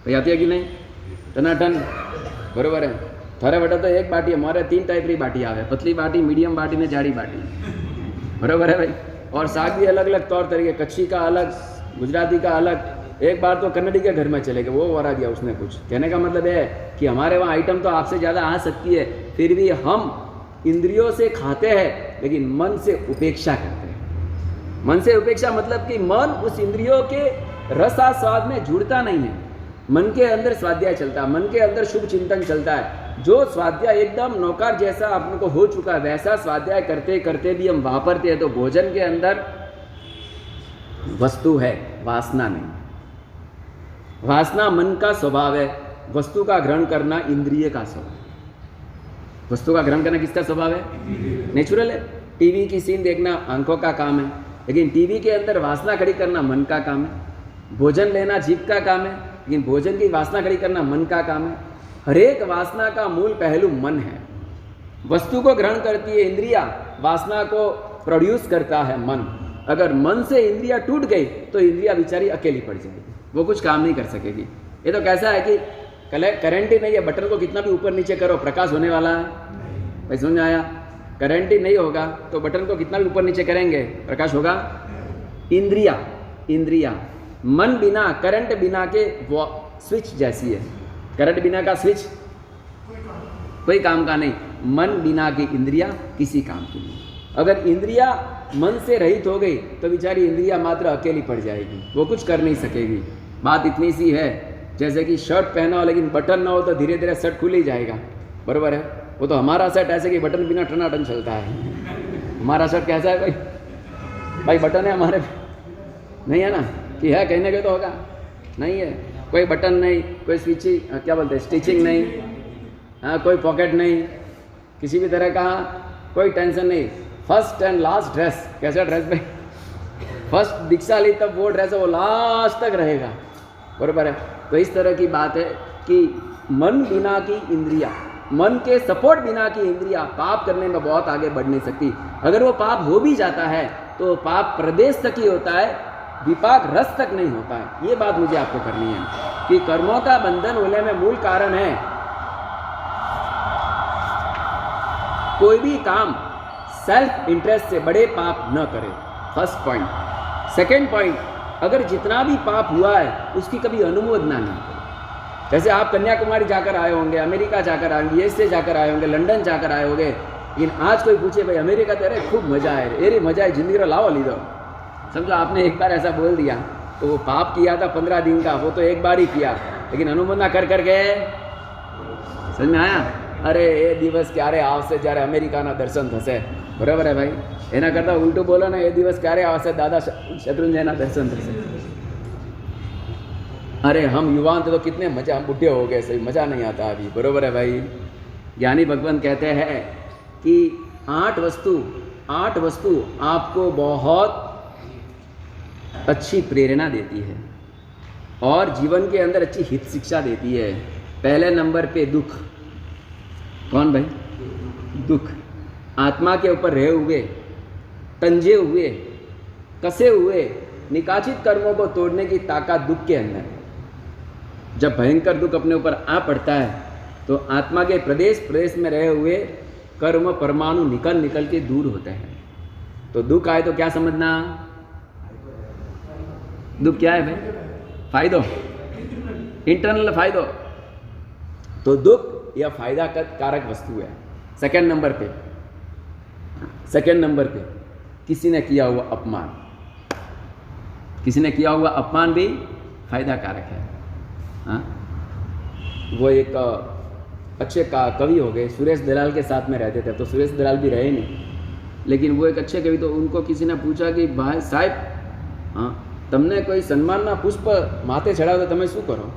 तो आती है कि नहीं? टनाटन बरोबर है। थारे बेटा तो एक बाटी, हमारे 3 टाइप की बाटी आवे, पतली बाटी, मीडियम बाटी ने जाड़ी बाटी, बरोबर है भाई। और साग भी अलग अलग तौर तरीके, कच्ची का अलग, गुजराती का अलग। एक बार तो कन्नड़ी के घर में चले गए, वो वरा दिया उसने कुछ। कहने का मतलब है कि हमारे वहाँ आइटम तो आपसे ज़्यादा आ सकती है, फिर भी हम इंद्रियों से खाते हैं लेकिन मन से उपेक्षा करते हैं। मन से उपेक्षा मतलब कि मन उस इंद्रियों के रसास्वाद में जुड़ता नहीं है। मन के अंदर स्वाध्याय चलता है, मन के अंदर शुभ चिंतन चलता है। जो स्वाध्याय एकदम नौकर जैसा अपने को हो चुका है, वैसा स्वाध्याय करते करते भी हम वापरते हैं, तो भोजन के अंदर वस्तु है, वासना नहीं। वासना मन का स्वभाव है, वस्तु का ग्रहण करना इंद्रिय का स्वभाव है। वस्तु का ग्रहण करना किसका स्वभाव है? नेचुरल है। टीवी की सीन देखना आंखों का काम है, लेकिन टीवी के अंदर वासना खड़ी करना मन का काम है। भोजन लेना जीभ का काम है, लेकिन भोजन की वासना खड़ी करना मन का काम है। हरेक वासना का मूल पहलू मन है। वस्तु को ग्रहण करती है इंद्रिया, वासना को प्रोड्यूस करता है मन। अगर मन से इंद्रिया टूट गई तो इंद्रिया बेचारी अकेली पड़ जाएगी, वो कुछ काम नहीं कर सकेगी। ये तो कैसा है कि करंट ही नहीं है, बटन को कितना भी ऊपर नीचे करो प्रकाश होने वाला है। भाई समझ में आया? करंट ही नहीं होगा तो बटन को कितना भी ऊपर नीचे करेंगे प्रकाश होगा? इंद्रिया मन बिना, करंट बिना के वो स्विच जैसी है। करंट बिना का स्विच कोई काम का नहीं, मन बिना की इंद्रिया किसी काम की नहीं। अगर इंद्रिया मन से रहित हो गई तो बेचारी इंद्रिया मात्र अकेली पड़ जाएगी, वो कुछ कर नहीं सकेगी। बात इतनी सी है जैसे कि शर्ट पहना हो लेकिन बटन ना हो तो धीरे धीरे शर्ट खुल ही जाएगा, बरोबर है? वो तो हमारा शर्ट ऐसे कि बटन बिना टनाटन चलता है। हमारा शर्ट कैसा है भाई? भाई बटन है हमारे, नहीं है ना? कि है कहने के तो होगा, नहीं है। कोई बटन नहीं, कोई स्विचिंग क्या बोलते हैं स्टिचिंग नहीं, हाँ कोई पॉकेट नहीं, किसी भी तरह का कोई टेंशन नहीं। फर्स्ट एंड लास्ट ड्रेस, कैसा ड्रेस भाई? फर्स्ट दीक्षा ली तब वो ड्रेस है, वो लास्ट तक रहेगा, बरोबर है? तो इस तरह की बात है कि मन बिना की इंद्रिया, मन के सपोर्ट बिना की इंद्रिया पाप करने में बहुत आगे बढ़ नहीं सकती। अगर वो पाप हो भी जाता है तो पाप प्रदेश तक ही होता है, विपाक रस तक नहीं होता है। ये बात मुझे आपको करनी है कि कर्मों का बंधन होने में मूल कारण है कोई भी काम सेल्फ इंटरेस्ट से बड़े पाप न करे, फर्स्ट पॉइंट। सेकंड पॉइंट, अगर जितना भी पाप हुआ है उसकी कभी अनुमोदना नहीं करें। जैसे आप कन्याकुमारी जाकर आए होंगे, अमेरिका जाकर आए होंगे, यूएस से जाकर आए होंगे, लंदन जाकर आए होंगे, लेकिन आज कोई पूछे भाई अमेरिका तो अरे खूब मजा है, अरे मजा है जिंदगी रो लाओ लीधो, समझो आपने एक बार ऐसा बोल दिया तो वो पाप किया था 15 दिन का, वो तो एक बार ही किया, लेकिन अनुमोदना कर करके समझ में आया? अरे ये दिवस क्यारे आवशे જ્યારે અમેરિકાના દર્શન થશે, બરાબર है भाई? એના કરતાં ઉલટું બોલો ને, એ દિવસ ક્યારે આવશે દાદા શત્રુંજયના દર્શન થશે। अरे हम युवा थे तो कितने मजा, हम बुढ़े हो गए, सही मज़ा नहीं आता अभी, बरोबर है भाई? ज्ञानी भगवान कहते हैं कि 8 वस्तु आपको बहुत अच्छी प्रेरणा देती है और जीवन के अंदर अच्छी हित शिक्षा देती है। पहले नंबर पे दुख। कौन भाई? दुख। आत्मा के ऊपर रहे हुए, तंजे हुए, कसे हुए निकाचित कर्मों को तोड़ने की ताकत दुख के अंदर। जब भयंकर दुख अपने ऊपर आ पड़ता है तो आत्मा के प्रदेश में रहे हुए कर्म परमाणु निकल के दूर होते हैं। तो दुख आए तो क्या समझना? दुख क्या है भाई? फायदो, इंटरनल फायदो। तो दुख यह फायदा कारक वस्तु है। सेकंड नंबर पे किसी ने किया हुआ अपमान, भी फायदा कारक है। हाँ, वो एक अच्छे कवि हो गए, सुरेश दलाल के साथ में रहते थे, तो सुरेश दलाल भी रहे नहीं, लेकिन वो एक अच्छे कवि। तो उनको किसी ने पूछा कि भाई साहब, हाँ तमने कोई सम्मानना पुष्प माथे चढ़ाओ तो તમે શું કરો?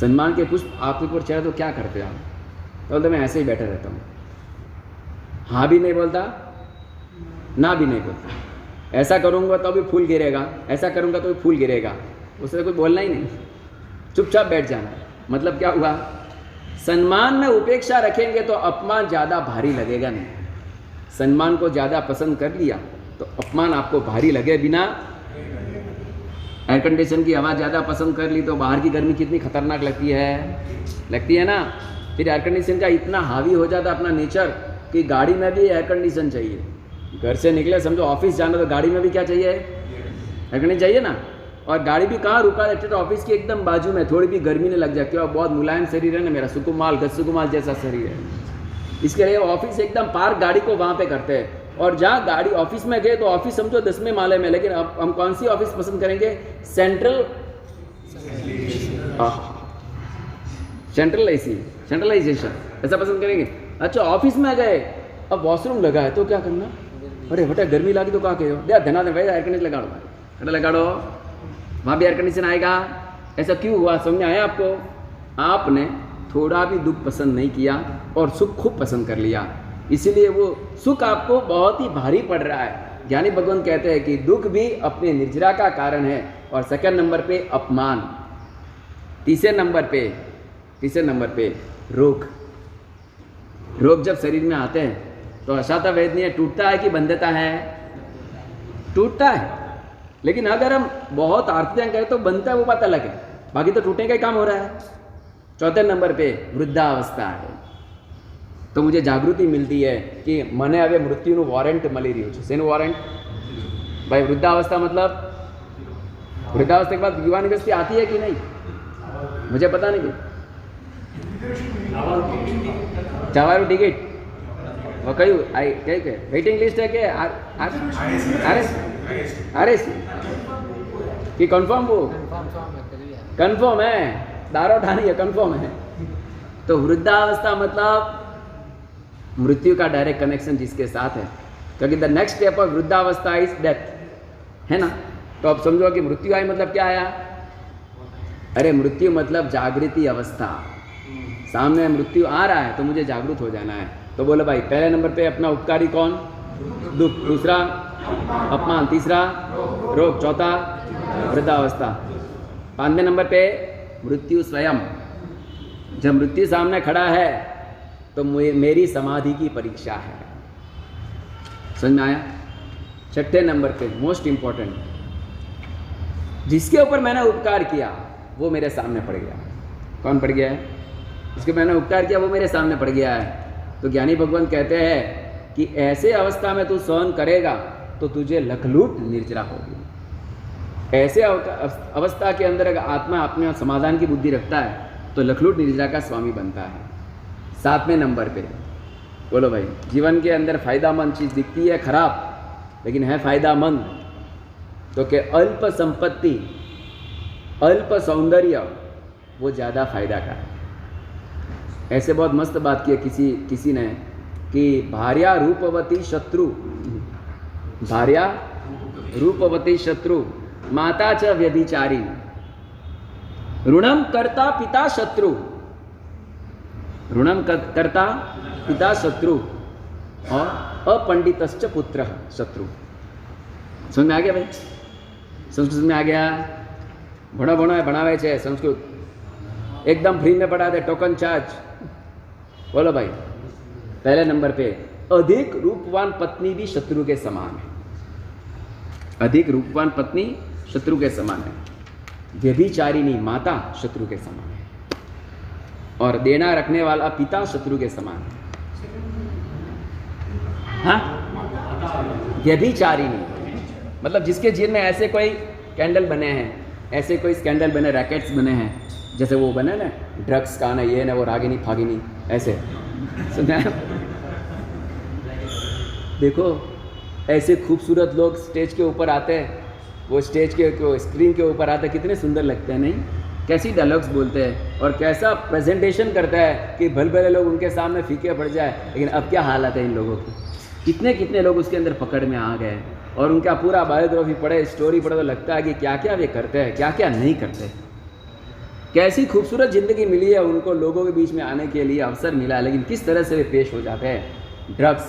सम्मान के पुष्प आपके ऊपर चढ़े तो क्या करते आप? तो मैं ऐसे ही बैठा रहता हूँ, हाँ भी नहीं बोलता, ना भी नहीं बोलता। ऐसा करूँगा तो भी फूल गिरेगा, ऐसा करूँगा तो भी फूल गिरेगा, उससे कोई बोलना ही नहीं, चुपचाप बैठ जाना। मतलब क्या हुआ? सम्मान में उपेक्षा रखेंगे तो अपमान ज़्यादा भारी लगेगा नहीं। सम्मान को ज़्यादा पसंद कर लिया तो अपमान आपको भारी लगे बिना। एयर कंडीशन की हवा ज़्यादा पसंद कर ली तो बाहर की गर्मी कितनी खतरनाक लगती है ना? फिर एयर कंडीशन का इतना हावी हो जाता अपना नेचर कि गाड़ी में भी एयर कंडीशन चाहिए। घर से निकले समझो ऑफिस जाना तो गाड़ी में भी क्या चाहिए? एयर कंडीशन चाहिए ना। और गाड़ी भी कहाँ रुका रहती है? तो ऑफिस के एकदम बाजू में, थोड़ी भी गर्मी नहीं लग जाती। और बहुत मुलायम शरीर है ना मेरा, सुकुमाल जैसा शरीर है, इसके लिए ऑफिस एकदम पार्क गाड़ी को वहाँ पे करते हैं। और जहाँ गाड़ी ऑफिस में गए तो ऑफिस समझो 10वें माले में, लेकिन अब हम कौन सी ऑफिस पसंद करेंगे? सेंट्रलाइजेशन ऐसा पसंद करेंगे। अच्छा ऑफिस में गए, अब वॉशरूम लगा है तो क्या करना? अरे बेटा गर्मी लगी तो क्या कहो? धना दे भाई एयर कंडीशन लगाड़ो, वहाँ भी एयर कंडीशन आएगा। ऐसा क्यों हुआ? समझ में आया आपको? आपने थोड़ा भी दुख पसंद नहीं किया और सुख खूब पसंद कर लिया, इसीलिए वो सुख आपको बहुत ही भारी पड़ रहा है। ज्ञानी भगवान कहते हैं कि दुख भी अपने निर्जरा का कारण है। और सेकंड नंबर पे अपमान, तीसरे नंबर पे रोग। रोग जब शरीर में आते हैं तो अशाता वेदनीय टूटता है कि बंधता है? टूटता है। लेकिन अगर हम बहुत आरतियाँ करें तो बनता है, वो बात अलग है, बाकी तो टूटने का ही काम हो रहा है। चौथे नंबर पे वृद्धावस्था है। तो मुझे जागृति मिलती है कि મને હવે મૃત્યુનું વોરંટ મળી રહ્યું છે। શેનું વોરંટ? ભાઈ વૃદ્ધાवस्था मतलब वृद्धावस्था के बाद युवानी गस्ती आती है कि नहीं, मुझे पता नहीं। જવાનું ટિકિટ वो કયું કઈ વેઇટિંગ લિસ્ટ है કે आरएस कि कंफर्म? वो कंफर्म है, दारो ठानी है, कंफर्म है। तो वृद्धावस्था मतलब मृत्यु का डायरेक्ट कनेक्शन जिसके साथ है, क्योंकि द नेक्स्ट स्टेप ऑफ वृद्धावस्था इज डेथ, है ना। तो अब समझो कि मृत्यु आई मतलब क्या आया? अरे मृत्यु मतलब जागृति अवस्था। सामने मृत्यु आ रहा है तो मुझे जागृत हो जाना है। तो बोलो भाई, पहले नंबर पे अपना उपकारी कौन? दुख, दूसरा अपमान, तीसरा रोग, चौथा वृद्धावस्था, पांचवें नंबर पे मृत्यु स्वयं। जब मृत्यु सामने खड़ा है तो मेरी समाधि की परीक्षा है। समझ में आया? छठे नंबर पे मोस्ट इंपॉर्टेंट, जिसके ऊपर मैंने उपकार किया वो मेरे सामने पड़ गया। कौन पड़ गया है? जिसके मैंने उपकार किया वो मेरे सामने पड़ गया है। तो ज्ञानी भगवान कहते हैं कि ऐसे अवस्था में तू सहन करेगा तो तुझे लखलूट निर्जरा होगी। ऐसे अवस्था के अंदर अगर आत्मा अपने समाधान की बुद्धि रखता है तो लखलूट निर्जरा का स्वामी बनता है। सातवें नंबर पे बोलो भाई, जीवन के अंदर फायदामंद चीज़ दिखती है खराब, लेकिन है फायदामंद। तो कि अल्प संपत्ति, अल्प सौंदर्य वो ज़्यादा फायदा का है। ऐसे बहुत मस्त बात की है किसी ने कि भार्या रूपवती शत्रु, भार्या रूपवती शत्रु, माता च व्यभिचारी, ऋणम करता पिता शत्रु, ऋणम करता पिता शत्रु और अपंडितश्च पुत्र शत्रु। समझ में आ गया भाई? संस्कृत में आ गया? भणो भणावे छे संस्कृत एकदम फ्री में पढ़ाते, टोकन चार्ज। बोलो भाई, पहले नंबर पे अधिक रूपवान पत्नी भी शत्रु के समान है। अधिक रूपवान पत्नी शत्रु के समान है। व्यभिचारिणी माता शत्रु के समान है। और देना रखने वाला पिता शत्रु के समान है। हाँ, व्यभिचारिणी मतलब जिसके जीवन में ऐसे कोई कैंडल बने हैं, ऐसे कोई स्कैंडल बने, रैकेट्स बने हैं, जैसे वो बने ना ड्रग्स का ना, ये ना वो, रागिनी फागिनी, ऐसे सुना? देखो ऐसे खूबसूरत लोग स्टेज के ऊपर आते हैं, वो स्टेज के स्क्रीन के ऊपर आते हैं, कितने सुंदर लगते हैं नहीं? कैसी डायलॉग्स बोलते हैं और कैसा प्रेजेंटेशन करता है कि भले भले लोग उनके सामने फीके पड़ जाए। लेकिन अब क्या हालत है इन लोगों की? कितने लोग उसके अंदर पकड़ में आ गए और उनका पूरा बायोग्राफी पढ़े, स्टोरी पढ़े तो लगता है कि क्या क्या वे करते हैं, क्या क्या नहीं करते। कैसी खूबसूरत ज़िंदगी मिली है उनको, लोगों के बीच में आने के लिए अवसर मिला है, लेकिन किस तरह से वे पेश हो जाते हैं। ड्रग्स,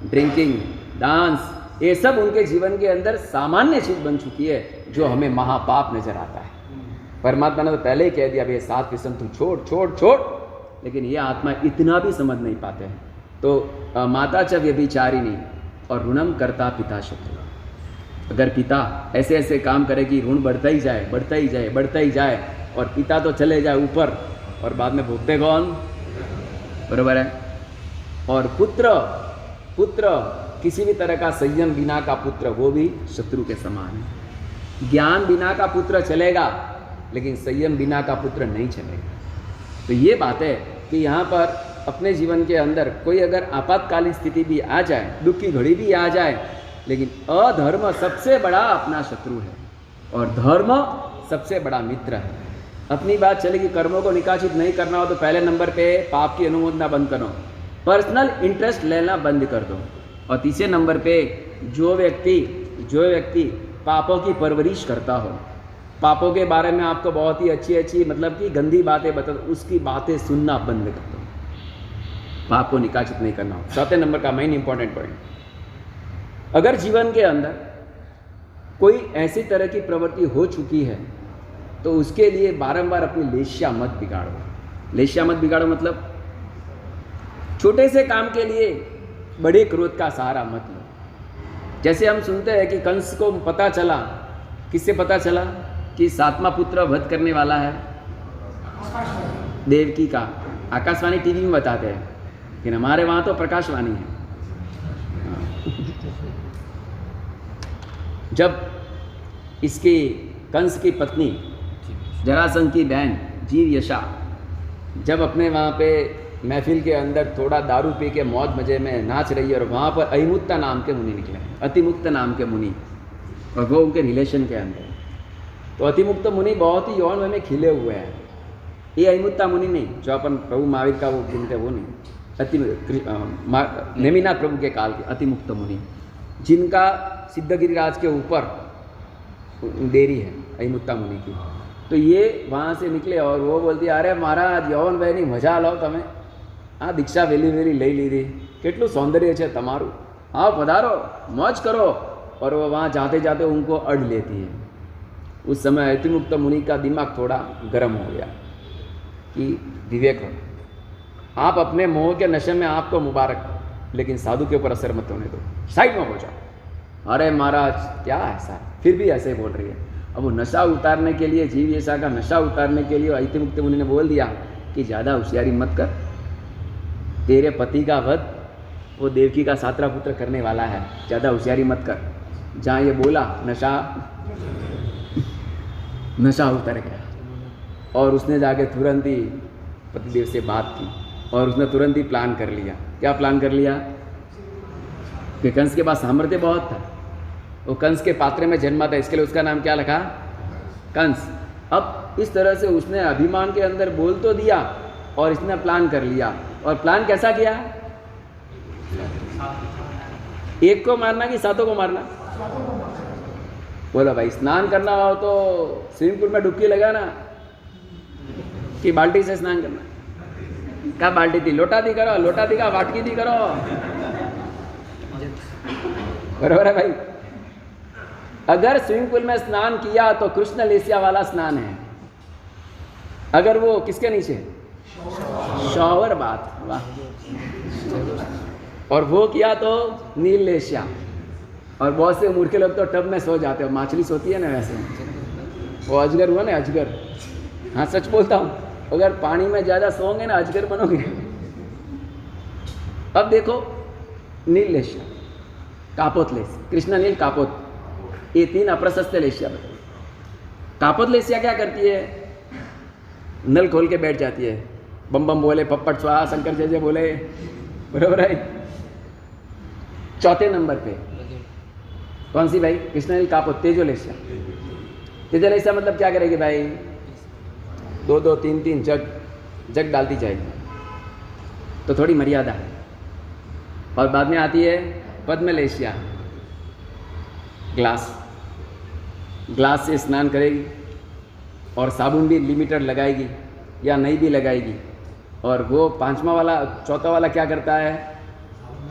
ड्रिंकिंग, डांस, ये सब उनके जीवन के अंदर सामान्य चीज़ बन चुकी है जो हमें महापाप नजर आता है। परमात्मा ने तो पहले ही कह दिया भाई 7 किस्म तू छोड़ छोड़ छोड़, लेकिन ये आत्मा इतना भी समझ नहीं पाते हैं। तो माता च व्यभिचारिणी और ऋणम करता पिता शत्रु। अगर पिता ऐसे ऐसे काम करे कि ऋण बढ़ता ही जाए, बढ़ता ही जाए, बढ़ता ही जाए, और पिता तो चले जाए ऊपर और बाद में भुगते कौन? बराबर है। और पुत्र किसी भी तरह का संयम बिना का पुत्र वो भी शत्रु के समान है। ज्ञान बिना का पुत्र चलेगा, लेकिन संयम बिना का पुत्र नहीं चलेगा। तो ये बात है कि यहाँ पर अपने जीवन के अंदर कोई अगर आपातकालीन स्थिति भी आ जाए, दुख की घड़ी भी आ जाए, लेकिन अधर्म सबसे बड़ा अपना शत्रु है और धर्म सबसे बड़ा मित्र है। अपनी बात चलेगी, कर्मों को निकासित नहीं करना हो तो पहले नंबर पे पाप की अनुमोदना बंद करो, पर्सनल इंटरेस्ट लेना बंद कर दो। और तीसरे नंबर पे जो व्यक्ति पापों की परवरिश करता हो, पापों के बारे में आपको बहुत ही अच्छी मतलब कि गंदी बातें बता, उसकी बातें सुनना बंद कर दो। पाप को निकाचित नहीं करना हो। 7 नंबर का मेन इंपॉर्टेंट पॉइंट, अगर जीवन के अंदर कोई ऐसी तरह की प्रवृत्ति हो चुकी है तो उसके लिए बारंबार अपनी लेश्या मत बिगाड़ो। लेश्या मत बिगाड़ो मतलब छोटे से काम के लिए बड़े क्रोध का सहारा मत लो। जैसे हम सुनते हैं कि कंस को पता चला, किससे पता चला कि 7वां पुत्र वध करने वाला है, देवकी का। आकाशवाणी टीवी में बताते हैं, लेकिन हमारे वहाँ तो प्रकाशवाणी है। जब इसकी कंस की पत्नी जरासंध की बहन जीवयशा जब अपने वहाँ पे महफिल के अंदर थोड़ा दारू पी के मौज मजे में नाच रही है और वहाँ पर अतिमुक्ता नाम के मुनि निकले, अतिमुक्त नाम के मुनि, और वो उनके रिलेशन के अंदर। तो अतिमुक्त मुनि बहुत ही यौन में खिले हुए हैं। ये अतिमुक्ता मुनि नहीं जो अपन प्रभु महावीर का वो गिनते, वो नहीं, नेमिनाथ प्रभु के काल के अतिमुक्त मुनि, जिनका सिद्धगिरिराज के ऊपर डेरी है अतिमुक्ता मुनि की। तो ये वहाँ से निकले और वो बोलती, अरे महाराज यौवन बहनी मजा लो તમે, આ દીક્ષા વેલી વેલી લઈ લીધી, કેટલું સૌંદર્ય છે તમારું, आओ पधारो मौज करो। और वो वहाँ जाते जाते उनको अड़ लेती है। उस समय अतिमुक्त मुनि का दिमाग थोड़ा गर्म हो गया कि विवेक हो, आप अपने मोह के नशे में आपको मुबारक, लेकिन साधु के ऊपर असर मत होने दो, साइड में हो जाओ। अरे महाराज क्या ऐसा है, फिर भी ऐसे बोल रही है। अब वो नशा उतारने के लिए, जीवयशा का नशा उतारने के लिए अतिमुक्त मुनि ने बोल दिया कि ज़्यादा होशियारी मत कर, तेरे पति का वध वो देवकी का 7वां पुत्र करने वाला है, ज़्यादा होशियारी मत कर। जहाँ ये बोला नशा उतर गया और उसने जाके तुरंत ही पतिदेव से बात की और उसने तुरंत ही प्लान कर लिया। क्या प्लान कर लिया कि कंस के पास सामर्थ्य बहुत था, वो कंस के पात्र में जन्मा था, इसके लिए उसका नाम क्या रखा, कंस। अब इस तरह से उसने अभिमान के अंदर बोल तो दिया और इसने प्लान कर लिया। और प्लान कैसा किया, एक को मारना कि 7 को मारना। बोलो भाई स्नान करना हो तो स्विमिंग पूल में डुबकी लगाना कि बाल्टी से स्नान करना। क्या बाल्टी थी, लोटा दी करो, लोटा दी का वाटकी दी करो, बराबर है भाई। अगर स्विमिंग पूल में स्नान किया तो कृष्ण लेसिया वाला स्नान है। अगर वो किसके नीचे, शॉवर बात, वाह। और वो किया तो नील लेसिया। और बहुत से मूर्खे लोग तो टब में सो जाते हो, मछली सोती है ना वैसे, वो अजगर हुआ ना, अजगर। हाँ सच बोलता हूँ, अगर पानी में ज़्यादा सोओगे ना अजगर बनोगे। अब देखो नील लेसिया, कापोत लेस, कृष्णा नील कापोत, ये 3 अप्रशस्त लेसिया बताइए। कापोत लेसिया क्या करती है, नल खोल के बैठ जाती है, बम बम बोले, पप्पट स्वाहा शंकर जय जय बोले, बराबर है। 4 नंबर पे कौन सी भाई, कृष्णा नील कापोत, तेजो लेसिया। तेजो लेसिया मतलब क्या करेगी भाई, 2-2 3-3 जग डालती जाएगी, तो थोड़ी मर्यादा है। और बाद में आती है पद्म लेसिया, ग्लास से स्नान करेगी और साबुन भी लिमिटेड लगाएगी या नहीं भी लगाएगी। और वो 5वां वाला, 4था वाला क्या करता है,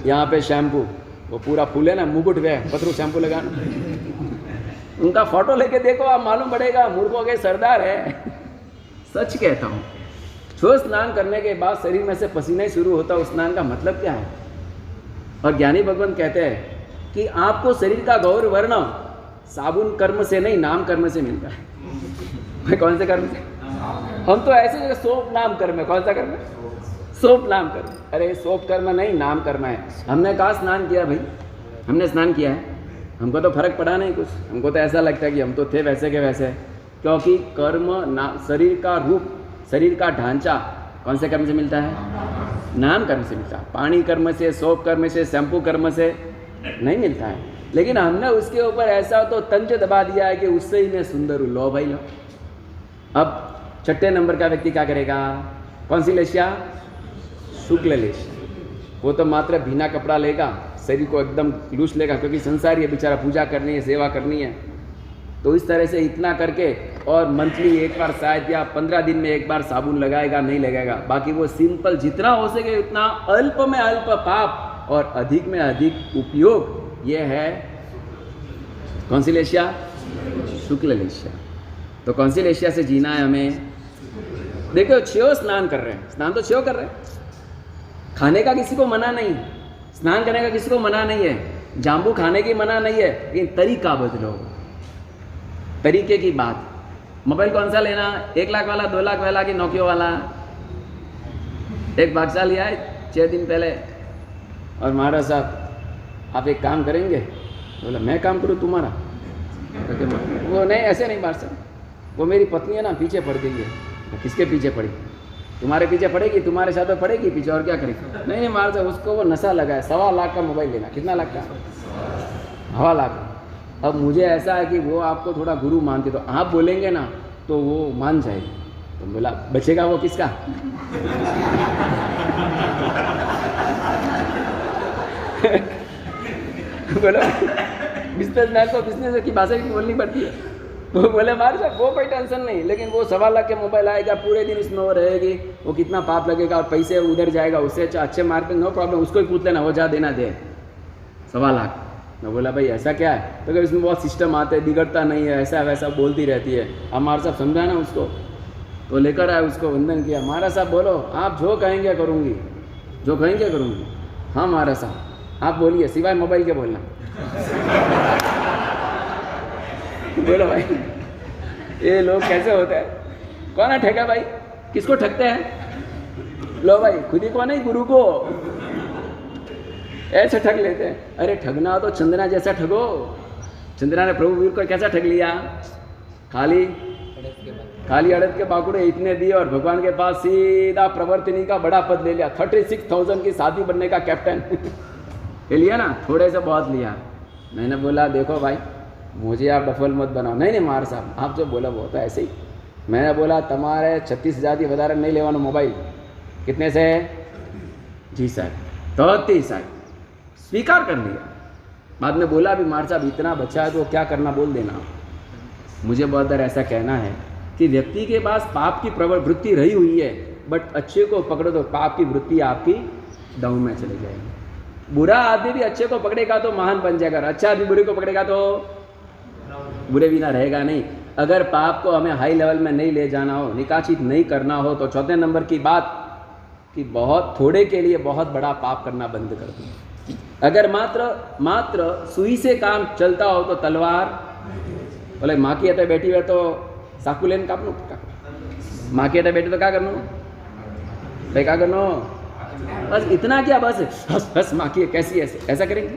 यहाँ पे शैम्पू, वो पूरा फूल है ना, मुकुट वे पतरू शैम्पू लगाना। उनका फोटो लेके देखो, आप मालूम पड़ेगा मूर्खों के सरदार है। सच कहता हूँ, जो स्नान करने के बाद शरीर में से पसीना ही शुरू होता है, उस स्नान का मतलब क्या है। और ज्ञानी भगवान कहते हैं कि आपको शरीर का गौर वर्ण साबुन कर्म से नहीं, नाम कर्म से मिलता है। भाई कौन से कर्म से, हम तो ऐसे सोप नाम कर्म है, कौन सा कर्म है, सोप नाम कर्म। अरे सोप कर्म नहीं, नाम कर्म है। हमने कहा स्नान किया भाई, हमने स्नान किया है, हमको तो फर्क पड़ा नहीं कुछ, हमको तो ऐसा लगता है कि हम तो थे वैसे के वैसे। क्योंकि कर्म ना, शरीर का रूप, शरीर का ढांचा कौन से कर्म से मिलता है, नाम कर्म से मिलता है। पानी कर्म से, सोप कर्म से, शैम्पू कर्म से नहीं मिलता है। लेकिन हमने उसके ऊपर ऐसा तो तंज दबा दिया है कि उससे ही मैं सुंदर हूँ, लो भाई लो। अब 6 नंबर का व्यक्ति क्या करेगा, कौन सी लेसिया, शुक्ल लेसिया। वो तो मात्र भीना कपड़ा लेगा, शरीर को एकदम लूज लेगा, क्योंकि संसारी है बेचारा, पूजा करनी है, सेवा करनी है। तो इस तरह से इतना करके और मंथली एक बार शायद या 15 दिन में एक बार साबुन लगाएगा, नहीं लगाएगा। बाकी वो सिंपल जितना हो सके उतना अल्प में अल्प पाप और अधिक में अधिक उपयोग, ये है कौन सी लेशिया? शुक्ल लेशिया। तो कौन सी लेशिया से जीना है हमें? देखो छो स्नान कर रहे हैं, स्नान तो छो कर रहे हैं, खाने का किसी को मना नहीं, स्नान करने का किसी को मना नहीं है, जाम्बू खाने की मना नहीं है, लेकिन तरीका बदलो, तरीके की बात। मोबाइल कौन सा लेना? 1 लाख वाला, 2 लाख वाला कि नोकियो वाला? एक बादशाह लिया है 6 दिन पहले और महाराज साहब आप एक काम करेंगे? बोला मैं काम करूँ तुम्हारा? वो नहीं, ऐसे नहीं बादशाह, वो मेरी पत्नी है ना पीछे पड़ गई है। किसके पीछे पड़ी? तुम्हारे पीछे पड़ेगी, तुम्हारे साथ तो पड़ेगी पीछे, और क्या करेगी? नहीं महाराज साहब उसको वो नशा लगा है, 1.25 लाख का मोबाइल लेना। कितना लाख का? 1.25 लाख। अब मुझे ऐसा है कि वो आपको थोड़ा गुरु मानते, तो आप बोलेंगे ना तो वो मान जाएगी। तो बोला बचेगा वो किसका? बोला बिजनेसमैन को बिजनेस की भाषा की बोलनी पड़ती है। वो बोले मार साहब वो कोई टेंशन नहीं, लेकिन वो 1.25 लाख के मोबाइल आएगा, पूरे दिन इसमें वो रहेगी, वो कितना पाप लगेगा और पैसे उधर जाएगा, उससे अच्छे मार्केट, नो प्रॉब्लम, उसको ही पूछ लेना, वो जा देना दे 1.25 लाख। मैं बोला भाई ऐसा क्या है? तो कभी इसमें बहुत सिस्टम आते हैं, बिगड़ता नहीं है, ऐसा वैसा बोलती रहती है। हमारा साहब समझा ना उसको, तो लेकर आए, उसको वंदन किया। महाराज साहब बोलो आप जो कहेंगे करूँगी, जो कहेंगे करूँगी। हाँ महाराज साहब आप बोलिए, सिवाय मोबाइल के बोलना। बोलो भाई ये लोग कैसे होते हैं? कौन है ठगा भाई? किसको ठगते हैं? लो भाई खुद ही को नहीं, गुरु को ऐसे ठग लेते हैं। अरे ठगना तो चंदना जैसा ठगो। चंदना ने प्रभु वीर को कैसा ठग लिया? खाली अड़द के बाकुड़े इतने दिए और भगवान के पास सीधा प्रवर्तिनी का बड़ा पद ले लिया। 36,000 की शादी बनने का कैप्टन ले लिया ना, थोड़े से बहुत लिया। मैंने बोला देखो भाई मुझे आप डफल मत बनाओ। नहीं मार साहब आप जो बोला वो होता है ऐसे ही। मैंने बोला तुम्हारे 36,000 की વધારે नहीं लेवानो मोबाइल। कितने से? जी सर। तो 30 स्वीकार कर लिया। बाद में बोला भी मार साहब इतना बचा है तो क्या करना बोल देना। मुझे बहुत बार ऐसा कहना है कि व्यक्ति के पास पाप की प्रवृत्ति रही हुई है, बट अच्छे को पकड़ो तो पाप की वृत्ति आपकी डाउन में चली जाएगी। बुरा आदमी भी अच्छे को पकड़ेगा तो महान बन जाएगा, अच्छा आदमी बुरे को पकड़ेगा तो बुरे बिना रहेगा नहीं। अगर पाप को हमें हाई लेवल में नहीं ले जाना हो, निकाचित नहीं करना हो, तो 4 नंबर की बात कि बहुत थोड़े के लिए बहुत बड़ा पाप करना बंद कर दो। अगर मात्र सुई से काम चलता हो तो तलवार, बोले माँ की है बैठी हुए तो साकू लेन कापनो, माँ की है बैठी तो क्या करना भाई, क्या करना? बस इतना क्या, बस हंस हंस माँ की कैसी ऐसा करेंगे?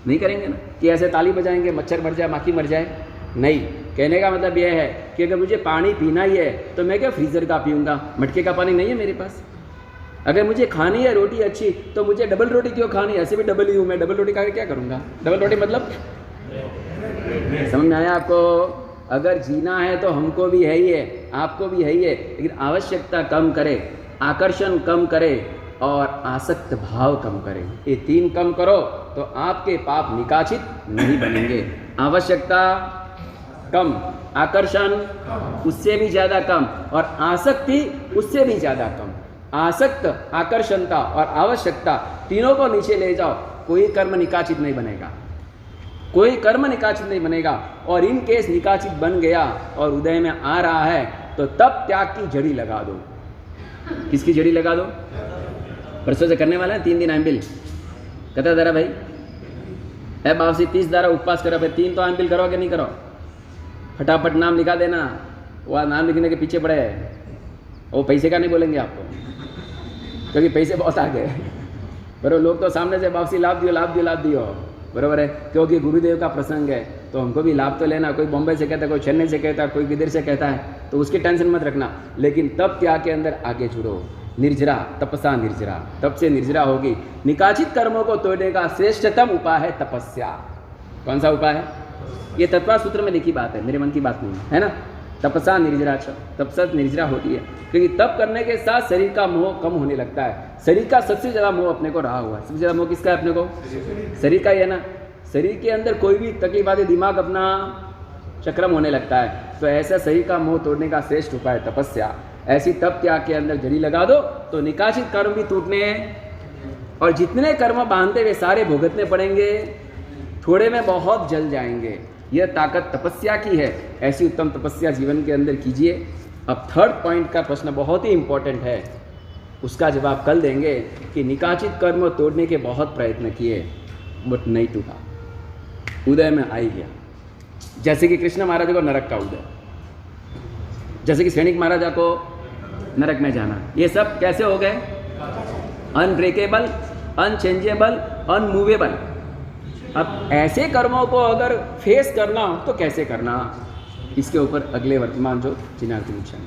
नहीं करेंगे ना। कि ऐसे ताली बजाएंगे मच्छर मर जाए माखी मर जाए? नहीं। कहने का मतलब यह है कि अगर मुझे पानी पीना ही है तो मैं क्या फ्रीज़र का पीऊँगा? मटके का पानी नहीं है मेरे पास। अगर मुझे खानी है रोटी अच्छी तो मुझे डबल रोटी क्यों खानी? ऐसे भी डबल ही हूँ मैं, डबल रोटी खा के क्या करूँगा? डबल रोटी मतलब समझ में आया आपको? अगर जीना है तो हमको भी है ही है, आपको भी है ही है, लेकिन आवश्यकता कम करे, आकर्षण कम करे और आसक्त भाव कम करें। ये 3 कम करो तो आपके पाप निकाचित नहीं बनेंगे। आवश्यकता कम, आकर्षण उससे भी ज़्यादा कम और आसक्ति उससे भी ज़्यादा कम। आसक्त, आकर्षणता और आवश्यकता तीनों को नीचे ले जाओ, कोई कर्म निकाचित नहीं बनेगा, कोई कर्म निकाचित नहीं बनेगा। और इन केस निकाचित बन गया और उदय में आ रहा है तो तब त्याग की जड़ी लगा दो। किसकी जड़ी लगा दो? परसों से करने वाला है 3 दिन आम्बिल। कहता दारा भाई है बाबसी 30 दारा उपवास करो भाई, 3 तो आम्बिल करो कि नहीं करो? फटाफट नाम लिखा देना, वह नाम लिखने के पीछे पड़े है। वो पैसे का नहीं बोलेंगे आपको क्योंकि पैसे बहुत आ गए। बराबर, लोग तो सामने से वापसी लाभ दियो, बराबर है, क्योंकि गुरुदेव का प्रसंग है तो हमको भी लाभ तो लेना। कोई बॉम्बे से कहता है, कोई चेन्नई से कहता है, कोई किधर से कहता है, तो उसकी टेंशन मत रखना। लेकिन तब त्याग के अंदर आगे जुड़ो। निर्जरा, तपसा निर्जरा, तब से निर्जरा होगी। निकाचित कर्मों को तोड़ने का श्रेष्ठतम उपाय है तपस्या। कौन सा उपाय है? ये तत्वा सूत्र में लिखी बात है, मेरे मन की बात नहीं है ना। तपसा निर्जरा, तपसा निर्जरा होती है क्योंकि तप करने के साथ शरीर का मोह कम होने लगता है। शरीर का सबसे ज़्यादा मोह अपने को रहा हुआ है। सबसे ज़्यादा मोह किसका है अपने को? शरीर का ही है ना। शरीर के अंदर कोई भी तकलीफ आती, दिमाग अपना चक्रम होने लगता है। तो ऐसा शरीर का मोह तोड़ने का श्रेष्ठ उपाय तपस्या। ऐसी तप त्याग के अंदर जड़ी लगा दो तो निकासित कर्म भी टूटने हैं और जितने कर्म बांधते वे सारे भुगतने पड़ेंगे, थोड़े में बहुत जल जाएंगे। यह ताकत तपस्या की है। ऐसी उत्तम तपस्या जीवन के अंदर कीजिए। अब थर्ड पॉइंट का प्रश्न बहुत ही इंपॉर्टेंट है, उसका जवाब कल देंगे कि निकासित कर्म तोड़ने के बहुत प्रयत्न किए बट नहीं टूटा, उदय में आ ही गया। जैसे कि कृष्ण महाराज को नरक का उदय, जैसे कि सैनिक महाराजा को नरक में जाना, ये सब कैसे हो गए? Unbreakable, unchangeable, unmovable. अब ऐसे कर्मों को अगर फेस करना हो तो कैसे करना, इसके ऊपर अगले वर्तमान जो चिनार्थ विषय